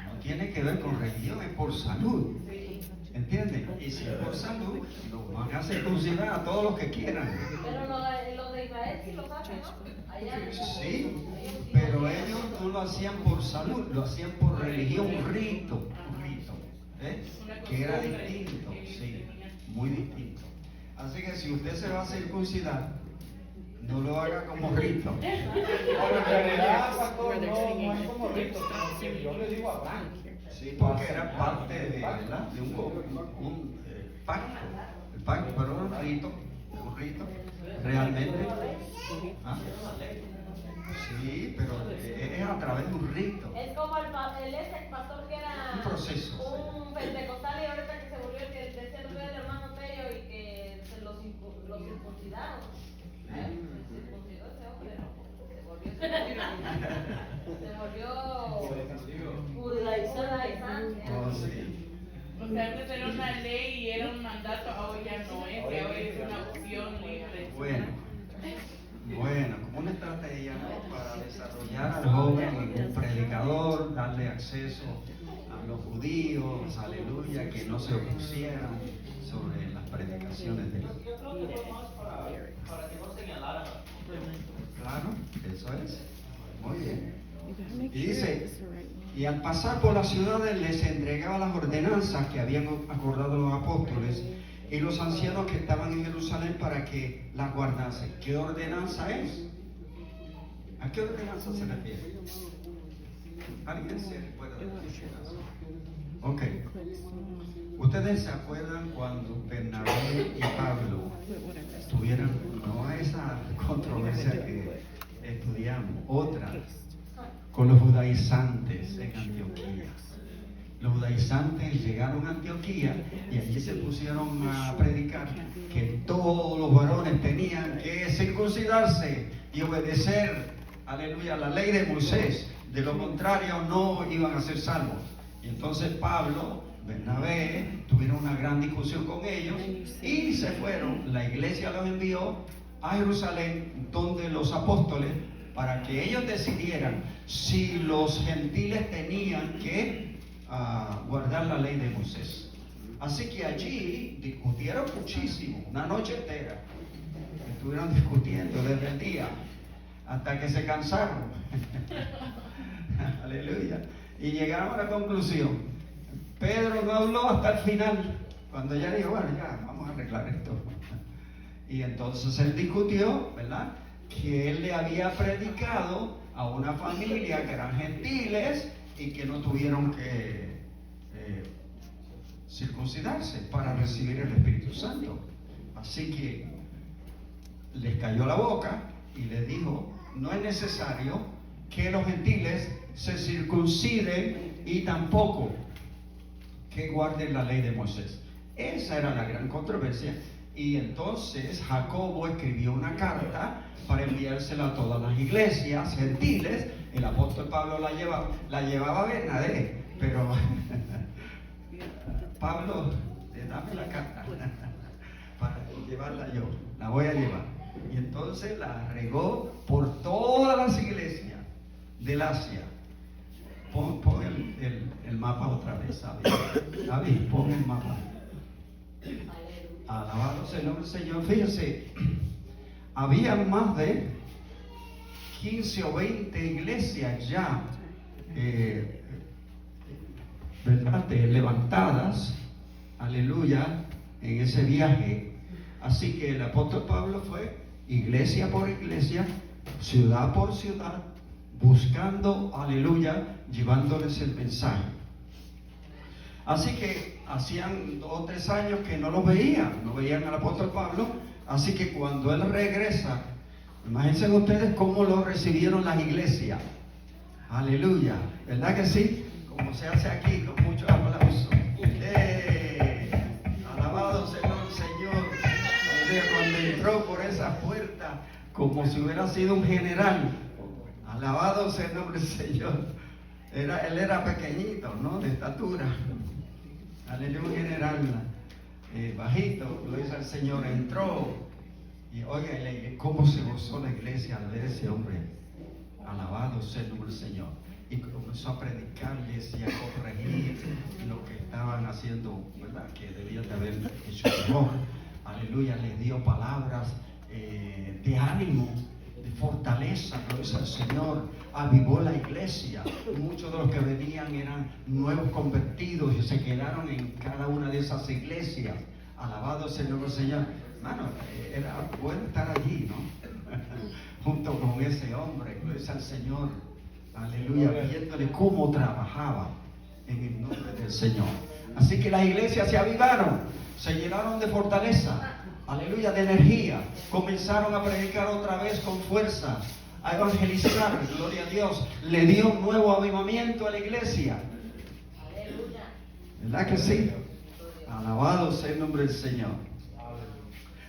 No tiene que ver con religión, es por salud. ¿Entienden? Y si es por salud, los van a circuncidar a todos los que quieran. Pero los de Israel sí lo hacen, ¿no? Allá Sí, pero ellos no lo hacían por salud, lo hacían por religión, un rito, ¿eh? Que era distinto, sí, muy distinto. Así que si usted se va a circuncidar, no lo haga como rito. Bueno, en realidad, pastor, no es como rito, sino que yo le digo a Abraham. Sí, porque era parte de, ¿verdad? De un pacto. El pacto, pero era un rito, realmente. ¿Ah? Sí, pero es a través de un rito. Es como el pastor que era Un proceso. un pentecostal y ahorita que se volvió el que decía el hermano Tello y que se los circuncidaron. Se circuncidó ese hombre, se volvió judaizante. Oh, sí. O sea, antes era una ley y era un mandato, ahora ya no es, que ahora es una opción libre. Bueno, como una estrategia, ¿no? Para desarrollar al joven en un predicador, darle acceso a los judíos, aleluya, que no se opusieran sobre las predicaciones de Dios. Yo creo que fue más para que no señalaran. Claro, eso es. Muy bien. Y dice, y al pasar por las ciudades les entregaba las ordenanzas que habían acordado los apóstoles y los ancianos que estaban en Jerusalén para que las guardasen. ¿Qué ordenanza es? ¿A qué ordenanza se refiere? ¿Alguien se recuerda de la ordenanza? Ok. ¿Ustedes se acuerdan cuando Bernabé y Pablo tuvieron, no esa controversia que estudiamos, otra, con los judaizantes en Antioquía? Los judaizantes llegaron a Antioquía y allí se pusieron a predicar que todos los varones tenían que circuncidarse y obedecer, aleluya, la ley de Moisés. De lo contrario no iban a ser salvos. Y entonces Pablo, Bernabé, tuvieron una gran discusión con ellos y se fueron. La iglesia los envió a Jerusalén, donde los apóstoles, para que ellos decidieran si los gentiles tenían que guardar la ley de Moisés. Así que allí discutieron muchísimo, una noche entera. Estuvieron discutiendo desde el día hasta que se cansaron. Aleluya. Y llegaron a la conclusión. Pedro no habló hasta el final, cuando ya dijo, bueno, ya, vamos a arreglar esto. Y entonces él discutió, ¿verdad?, que él le había predicado a una familia que eran gentiles y que no tuvieron que circuncidarse para recibir el Espíritu Santo. Así que les cayó la boca y les dijo, no es necesario que los gentiles se circunciden y tampoco que guarden la ley de Moisés. Esa era la gran controversia. Y entonces Jacobo escribió una carta para enviársela a todas las iglesias gentiles. El apóstol Pablo la llevaba a Bernabé, pero Pablo, dame la carta para llevarla yo, la voy a llevar. Y entonces la regó por todas las iglesias del Asia. Pon el mapa otra vez, David, pon el mapa. Alabado sea el nombre del Señor. Fíjense, había más de 15 o 20 iglesias ya ¿verdad?, levantadas, aleluya, en ese viaje. Así que el apóstol Pablo fue iglesia por iglesia, ciudad por ciudad, buscando, aleluya, llevándoles el mensaje. Así que hacían 2 o 3 años que no veían al apóstol Pablo. Así que cuando él regresa, imagínense ustedes cómo lo recibieron las iglesias. Aleluya, ¿verdad que sí? Como se hace aquí, con muchos aplausos. Alabado sea el Señor. Aleluya, cuando entró por esa puerta, como si hubiera sido un general. Alabado sea el nombre del Señor. Él era pequeñito, ¿no? De estatura. Aleluya, un general bajito, lo dice el Señor, entró. Y oiga, cómo se gozó la iglesia al ver ese hombre. Alabado sea el nombre del Señor. Y comenzó a predicarles y a corregir lo que estaban haciendo, ¿verdad? Que debían de haber hecho mejor. Aleluya, les dio palabras de ánimo, de fortaleza, gloria al Señor. Avivó la iglesia. Muchos de los que venían eran nuevos convertidos y se quedaron en cada una de esas iglesias. Alabado sea el nombre del Señor. Hermano, era bueno estar allí, ¿no? Junto con ese hombre, gloria al Señor. Aleluya, viéndole cómo trabajaba en el nombre del Señor. Así que las iglesias se avivaron, se llenaron de fortaleza, aleluya, de energía. Comenzaron a predicar otra vez con fuerza, a evangelizar, gloria a Dios. Le dio un nuevo avivamiento a la iglesia. Aleluya. ¿Verdad que sí? Alabado sea el nombre del Señor.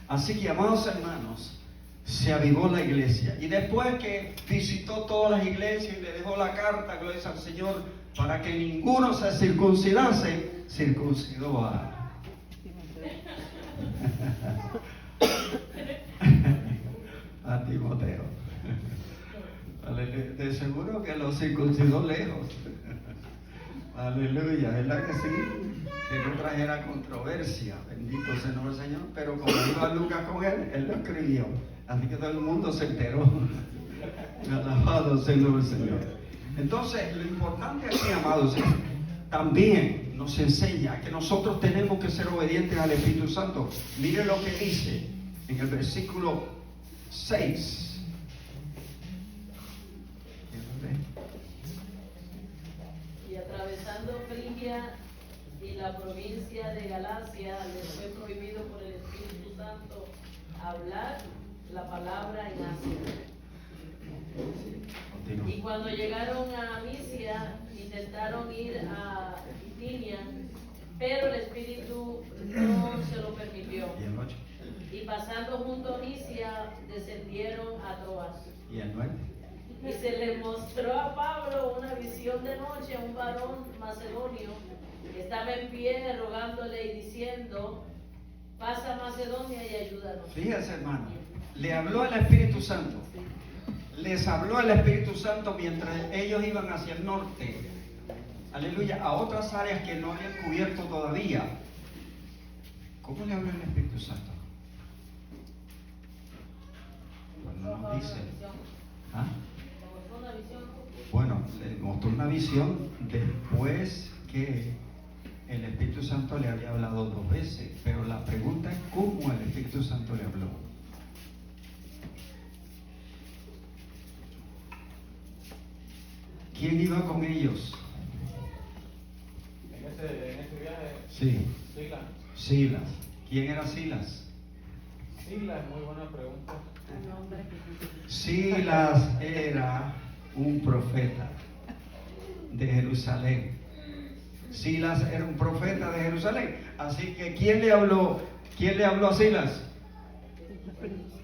Así que, amados hermanos, se avivó la iglesia. Y después que visitó todas las iglesias y le dejó la carta, gloria al Señor, para que ninguno se circuncidase, circuncidó a Timoteo. De seguro que lo circuncidó lejos. Aleluya, ¿verdad que sí? Que no trajera controversia, bendito sea el nombre del Señor, pero como iba Lucas con él lo escribió, así que todo el mundo se enteró. Alabado sea el nombre del Señor. Entonces, lo importante aquí, amados, es también nos enseña que nosotros tenemos que ser obedientes al Espíritu Santo. Mire lo que dice en el versículo 6. Y atravesando Frigia y la provincia de Galacia, les fue prohibido por el Espíritu Santo hablar la palabra en Asia. Y cuando llegaron a Misia, intentaron ir a Bitinia, pero el Espíritu no se lo permitió. ¿Y el 8? Y pasando junto a Misia, descendieron a Troas. ¿Y el 9? Y se le mostró a Pablo una visión de noche a un varón macedonio que estaba en pie rogándole y diciendo: pasa a Macedonia y ayúdanos. Fíjense, hermano, le habló el Espíritu Santo. Les habló el Espíritu Santo mientras ellos iban hacia el norte. Aleluya, a otras áreas que no habían cubierto todavía. ¿Cómo le habló el Espíritu Santo? Cuando nos dice, ¿ah? Bueno, le mostró una visión después que el Espíritu Santo le había hablado 2 veces, pero la pregunta es cómo el Espíritu Santo le habló. ¿Quién iba con ellos? En ese viaje, Sí, Silas. Silas. ¿Quién era Silas? Silas, muy buena pregunta. Silas era un profeta de Jerusalén. Silas era un profeta de Jerusalén. Así que ¿quién le habló a Silas?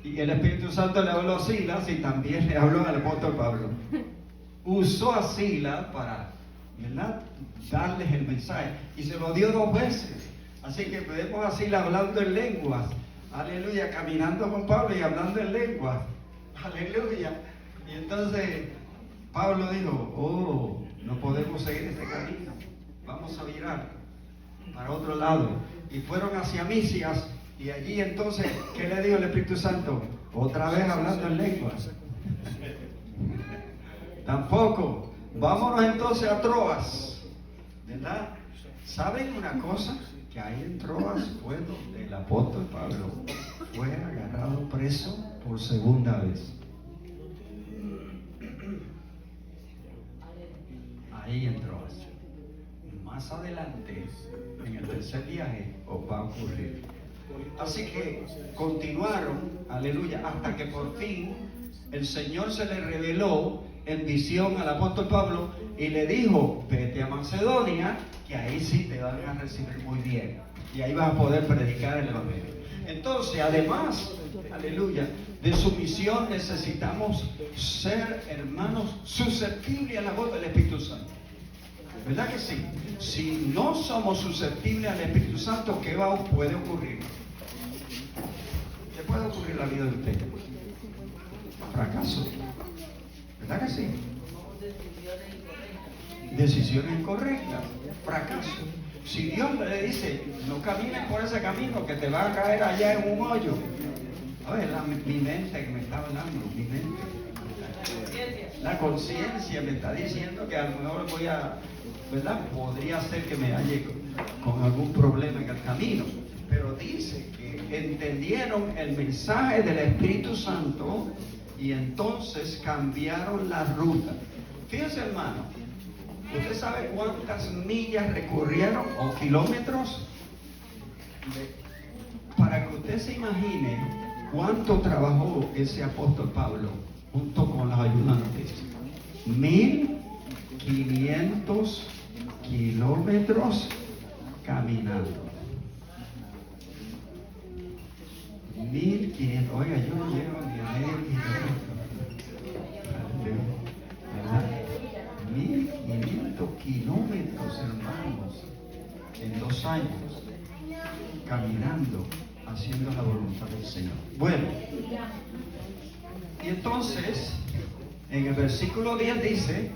Y el Espíritu Santo le habló a Silas y también le habló al apóstol Pablo. Usó a Silas para, ¿verdad?, darles el mensaje. Y se lo dio 2 veces. Así que vemos a Silas hablando en lenguas. Aleluya, caminando con Pablo y hablando en lenguas. Aleluya. Y entonces Pablo dijo: oh, no podemos seguir este camino. Vamos a virar para otro lado. Y fueron hacia Misias. Y allí entonces, ¿qué le dijo el Espíritu Santo? Otra vez hablando en lenguas. Tampoco. Vámonos entonces a Troas. ¿Verdad? ¿Saben una cosa? Que ahí en Troas fue donde el apóstol Pablo fue agarrado preso por segunda vez. Ahí en Troas. Más adelante, en el tercer viaje, os va a ocurrir. Así que continuaron, aleluya, hasta que por fin el Señor se le reveló en visión al apóstol Pablo y le dijo: vete a Macedonia, que ahí sí te van a recibir muy bien y ahí vas a poder predicar el evangelio. Entonces, además, aleluya, de su misión necesitamos ser hermanos susceptibles a la voz del Espíritu Santo. ¿Verdad que sí? Si no somos susceptibles al Espíritu Santo, ¿qué puede ocurrir? ¿Qué puede ocurrir en la vida de usted? Fracaso. ¿Verdad que sí? Decisiones incorrectas. Fracaso. Si Dios le dice, no camines por ese camino que te va a caer allá en un hoyo. A ver, mi mente que me está hablando, mi mente. La conciencia me está diciendo que a lo mejor voy a, ¿verdad? Podría ser que me halle con algún problema en el camino. Pero dice que entendieron el mensaje del Espíritu Santo y entonces cambiaron la ruta. Fíjense, hermano, ¿usted sabe cuántas millas recorrieron o kilómetros? Para que usted se imagine cuánto trabajó ese apóstol Pablo junto con los ayudantes. 1500 kilómetros caminando. 1500, oiga, yo no llego ni a medio kilómetro. 1500 kilómetros, hermanos, en 2 años, caminando, haciendo la voluntad del Señor. Bueno, y entonces, en el versículo 10 dice,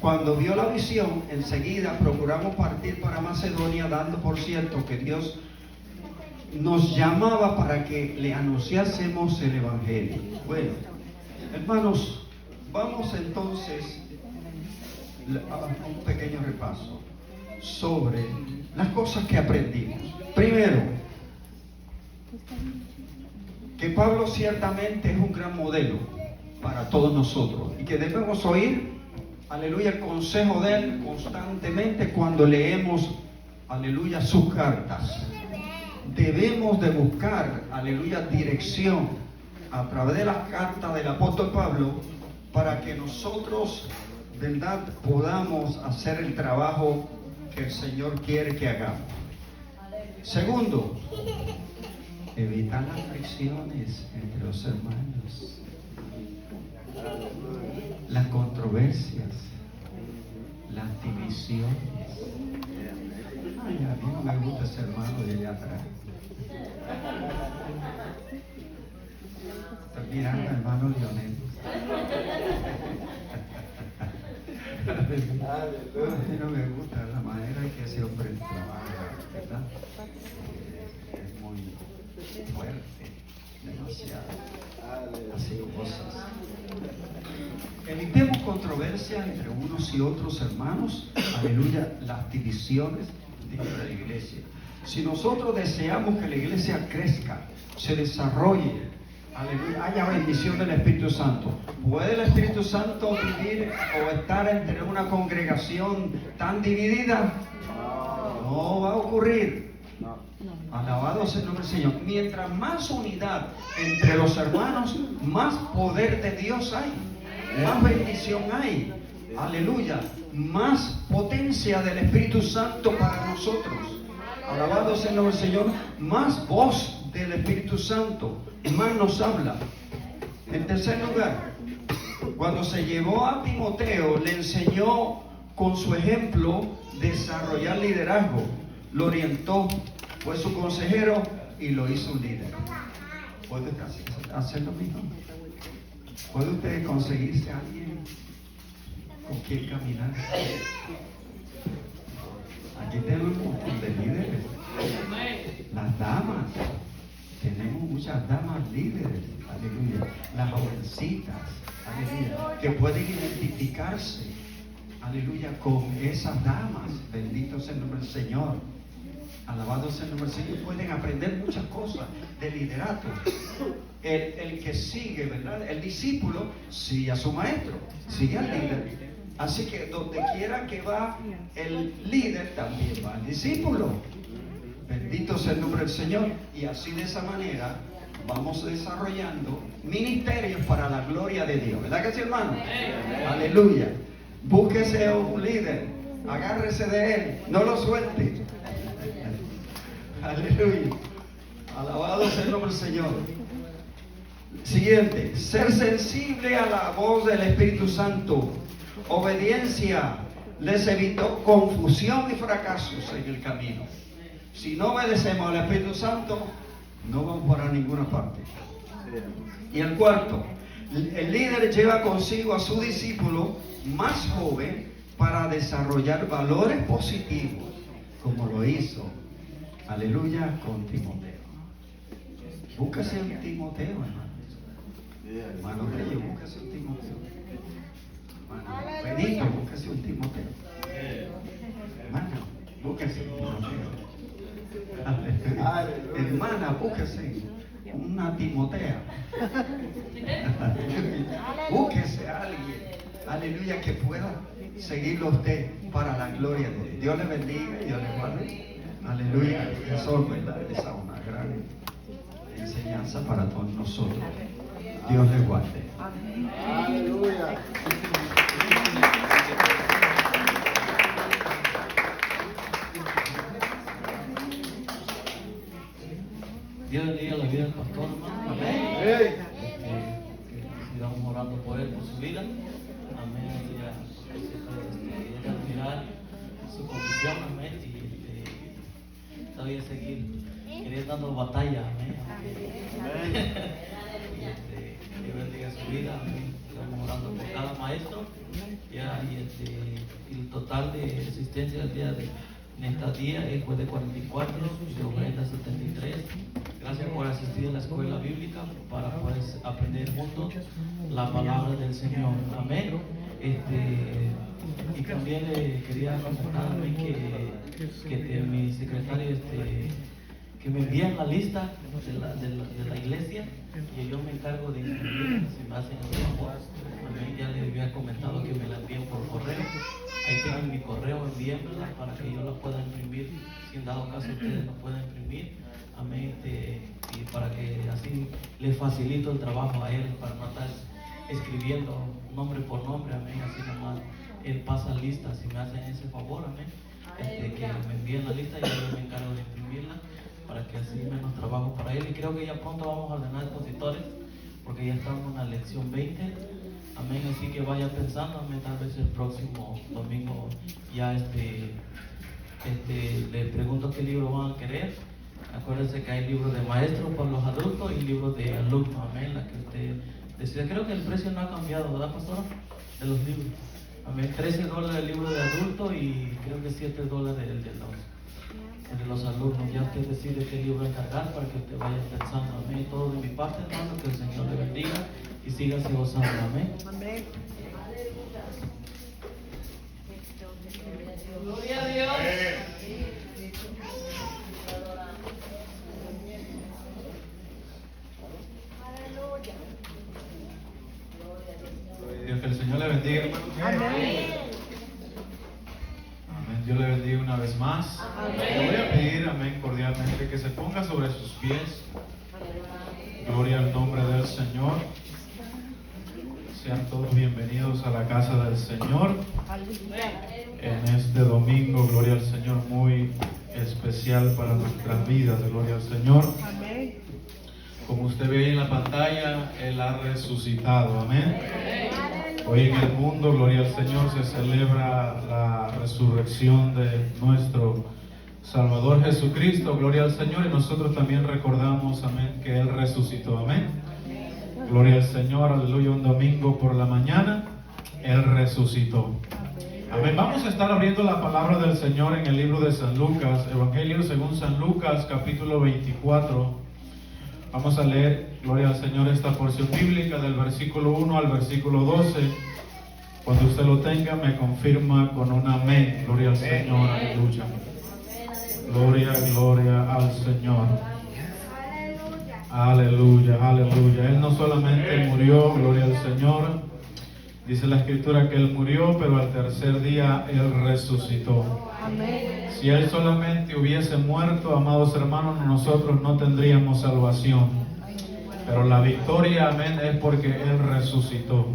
cuando vio la visión, enseguida procuramos partir para Macedonia, dando por cierto que Dios nos llamaba para que le anunciásemos el Evangelio. Bueno, hermanos, vamos entonces a un pequeño repaso sobre las cosas que aprendimos. Primero, que Pablo ciertamente es un gran modelo para todos nosotros y que debemos oír, aleluya, el consejo de él constantemente cuando leemos, aleluya, sus cartas. Debemos de buscar, aleluya, dirección a través de las cartas del apóstol Pablo para que nosotros, verdad, podamos hacer el trabajo que el Señor quiere que hagamos. Segundo, evitar las fricciones entre los hermanos, las controversias, las divisiones. Ay, a mí no me gusta ese hermano de allá atrás. Estoy mirando al hermano Lionel. A mí no me gusta la manera en que ese hombre trabaja, ¿verdad? Es muy fuerte, demasiado, así cosas. Evitemos controversias entre unos y otros hermanos, aleluya, las divisiones dentro de la iglesia. Si nosotros deseamos que la iglesia crezca, se desarrolle, aleluya, haya bendición del Espíritu Santo, ¿puede el Espíritu Santo vivir o estar entre una congregación tan dividida? No va a ocurrir. Alabado sea el nombre del Señor. Mientras más unidad entre los hermanos, más poder de Dios hay, más bendición hay. Aleluya. Más potencia del Espíritu Santo para nosotros. Alabado sea el nombre del Señor. Más voz del Espíritu Santo. Más nos habla. En tercer lugar, cuando se llevó a Timoteo, le enseñó con su ejemplo desarrollar liderazgo. Lo orientó, fue su consejero y lo hizo un líder. ¿Puede hacer lo mismo? ¿Puede usted conseguirse a alguien con quien caminar? Aquí tenemos un montón de líderes. Las damas, tenemos muchas damas líderes, aleluya. Las jovencitas, aleluya, que pueden identificarse, aleluya, con esas damas. Bendito sea el nombre del Señor. Alabado sea el nombre del Señor. Pueden aprender muchas cosas de liderato. El que sigue, ¿verdad? El discípulo sigue a su maestro, sigue al líder. Así que donde quiera que va el líder, también va el discípulo. Bendito sea el nombre del Señor. Y así de esa manera vamos desarrollando ministerios para la gloria de Dios. ¿Verdad que sí, hermano? Aleluya. Búsquese un líder, agárrese de él, no lo suelte. Aleluya. Alabado sea el nombre del Señor. Siguiente, ser sensible a la voz del Espíritu Santo. Obediencia les evitó confusión y fracasos en el camino. Si no obedecemos al Espíritu Santo, no vamos para ninguna parte. Y el cuarto, el líder lleva consigo a su discípulo más joven para desarrollar valores positivos, como lo hizo, aleluya, con Timoteo. Búscase un Timoteo, hermano. Hermano Reyes, búscase un Timoteo. Hermano Benito, búscase un Timoteo. Hermano, búscase un Timoteo. Hermana, búsquese una Timotea. Búsquese a alguien, aleluya, que pueda seguirlo a usted para la gloria de Dios. Dios le bendiga y Dios le guarde. Aleluya. Eso es verdad, esa es una gran enseñanza para todos nosotros. Dios le guarde. Aleluya. Dios bendiga la vida del pastor, hermano. Amén. Hey. Que sigamos orando por él, por su vida. Amén. Y ya mirar su condición, amén. Y todavía seguir dando batalla, amén. Dios bendiga su vida, amén. Sigamos orando por cada maestro. Ya, y el total de asistencia del día de en esta día fue de 44, de ofrenda 73. Gracias por asistir a la escuela bíblica para poder aprender juntos la palabra del Señor. Amén. Y también quería comentar que mi secretario que me envíen la lista de la iglesia y yo me encargo de imprimir, si me hacen el favor. Amén. Ya le había comentado que me la envíen por correo. Ahí tienen mi correo, envíenmela para que yo la pueda imprimir, si en dado caso ustedes no pueden imprimir. Amén. Y para que así le facilito el trabajo a él, para no estar escribiendo nombre por nombre. Amén. Así nomás él pasa lista, si me hacen ese favor. Amén. Que me envíen la lista y yo me encargo de imprimirla, para que así menos trabajo para él. Y creo que ya pronto vamos a ordenar expositores, porque ya estamos en la lección 20. Amén. Así que vaya pensando, amén, tal vez el próximo domingo ya le pregunto qué libro van a querer. Acuérdense que hay libros de maestros para los adultos y libros de alumnos, amén, la que usted decida. Creo que el precio no ha cambiado, ¿verdad, pastora? De los libros. Amén. $13 el libro de adulto y creo que $7 el de los alumnos. Ya usted decide qué libro encargar para que usted vaya pensando. Amén. Todo de mi parte, hermano, que el Señor le bendiga y sígase gozando. Amén. Amén. Gloria a Dios. Dios, que el Señor le bendiga, hermano. Amén. Amén. Dios le bendiga una vez más. Le voy a pedir, amén, cordialmente, que se ponga sobre sus pies. Gloria al nombre del Señor. Sean todos bienvenidos a la casa del Señor. En este domingo, gloria al Señor, muy especial para nuestras vidas. Gloria al Señor. Como usted ve ahí en la pantalla, Él ha resucitado. Amén. Hoy en el mundo, gloria al Señor, se celebra la resurrección de nuestro Salvador Jesucristo. Gloria al Señor. Y nosotros también recordamos, amén, que Él resucitó. Amén. Gloria al Señor. Aleluya. Un domingo por la mañana, Él resucitó. Amén. Vamos a estar abriendo la palabra del Señor en el libro de San Lucas, Evangelio según San Lucas, capítulo 24. Vamos a leer, gloria al Señor, esta porción bíblica del versículo 1 al versículo 12. Cuando usted lo tenga, me confirma con un amén. Gloria al Señor, aleluya. Gloria, gloria al Señor. Aleluya, aleluya. Él no solamente murió, gloria al Señor. Dice la Escritura que Él murió, pero al tercer día Él resucitó. Si Él solamente hubiese muerto, amados hermanos, nosotros no tendríamos salvación. Pero la victoria, amén, es porque Él resucitó.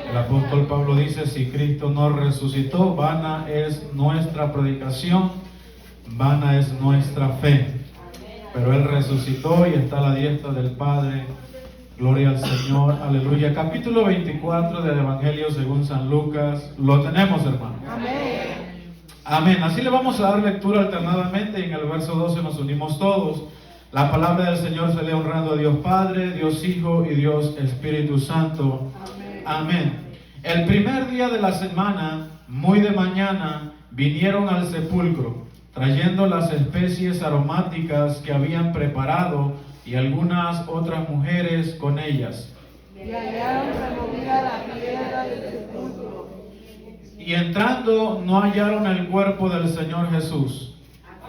El apóstol Pablo dice, si Cristo no resucitó, vana es nuestra predicación, vana es nuestra fe. Pero Él resucitó y está a la diestra del Padre. Gloria al Señor, aleluya. Capítulo 24 del Evangelio según San Lucas. Lo tenemos, hermano. Amén. Amén. Así le vamos a dar lectura alternadamente y en el verso 12 nos unimos todos. La palabra del Señor se lee honrando a Dios Padre, Dios Hijo y Dios Espíritu Santo. Amén. El primer día de la semana, muy de mañana, vinieron al sepulcro, trayendo las especies aromáticas que habían preparado y algunas otras mujeres con ellas. Y hallaron removida la piedra del sepulcro. Y entrando no hallaron el cuerpo del Señor Jesús.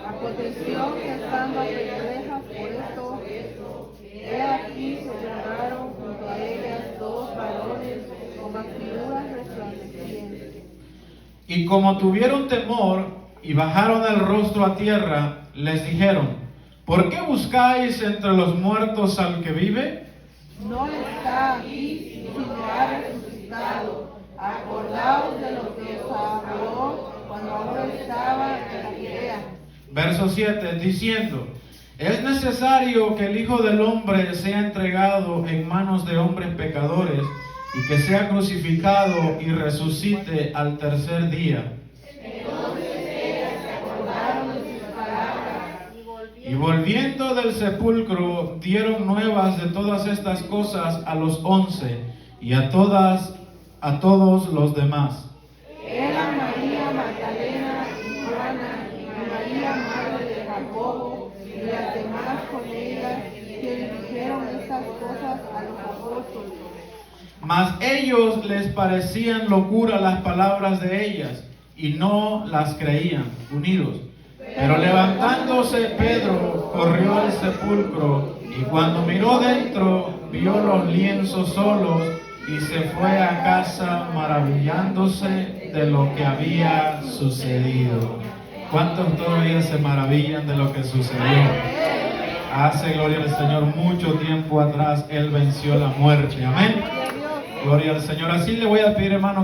Aconteció que estando perplejas por esto, he aquí se llegaron junto a ellas dos varones con vestiduras resplandecientes. Y como tuvieron temor y bajaron el rostro a tierra, les dijeron: ¿por qué buscáis entre los muertos al que vive? No está aquí, sino ha resucitado. Acordaos de lo que os habló cuando aún estaba en Galilea. Verso 7, diciendo: es necesario que el Hijo del Hombre sea entregado en manos de hombres pecadores y que sea crucificado y resucite al tercer día. Y volviendo del sepulcro, dieron nuevas de todas estas cosas a los 11 y a todos los demás. Era María Magdalena y Juana y María madre de Jacobo y las demás con ellas que dijeron estas cosas a los apóstoles. Mas ellos les parecían locura las palabras de ellas y no las creían, unidos. Pero levantándose Pedro corrió al sepulcro y cuando miró dentro vio los lienzos solos y se fue a casa maravillándose de lo que había sucedido. ¿Cuántos todavía se maravillan de lo que sucedió? Hace, gloria al Señor, mucho tiempo atrás Él venció la muerte. Amén. Gloria al Señor. Así le voy a pedir, hermano,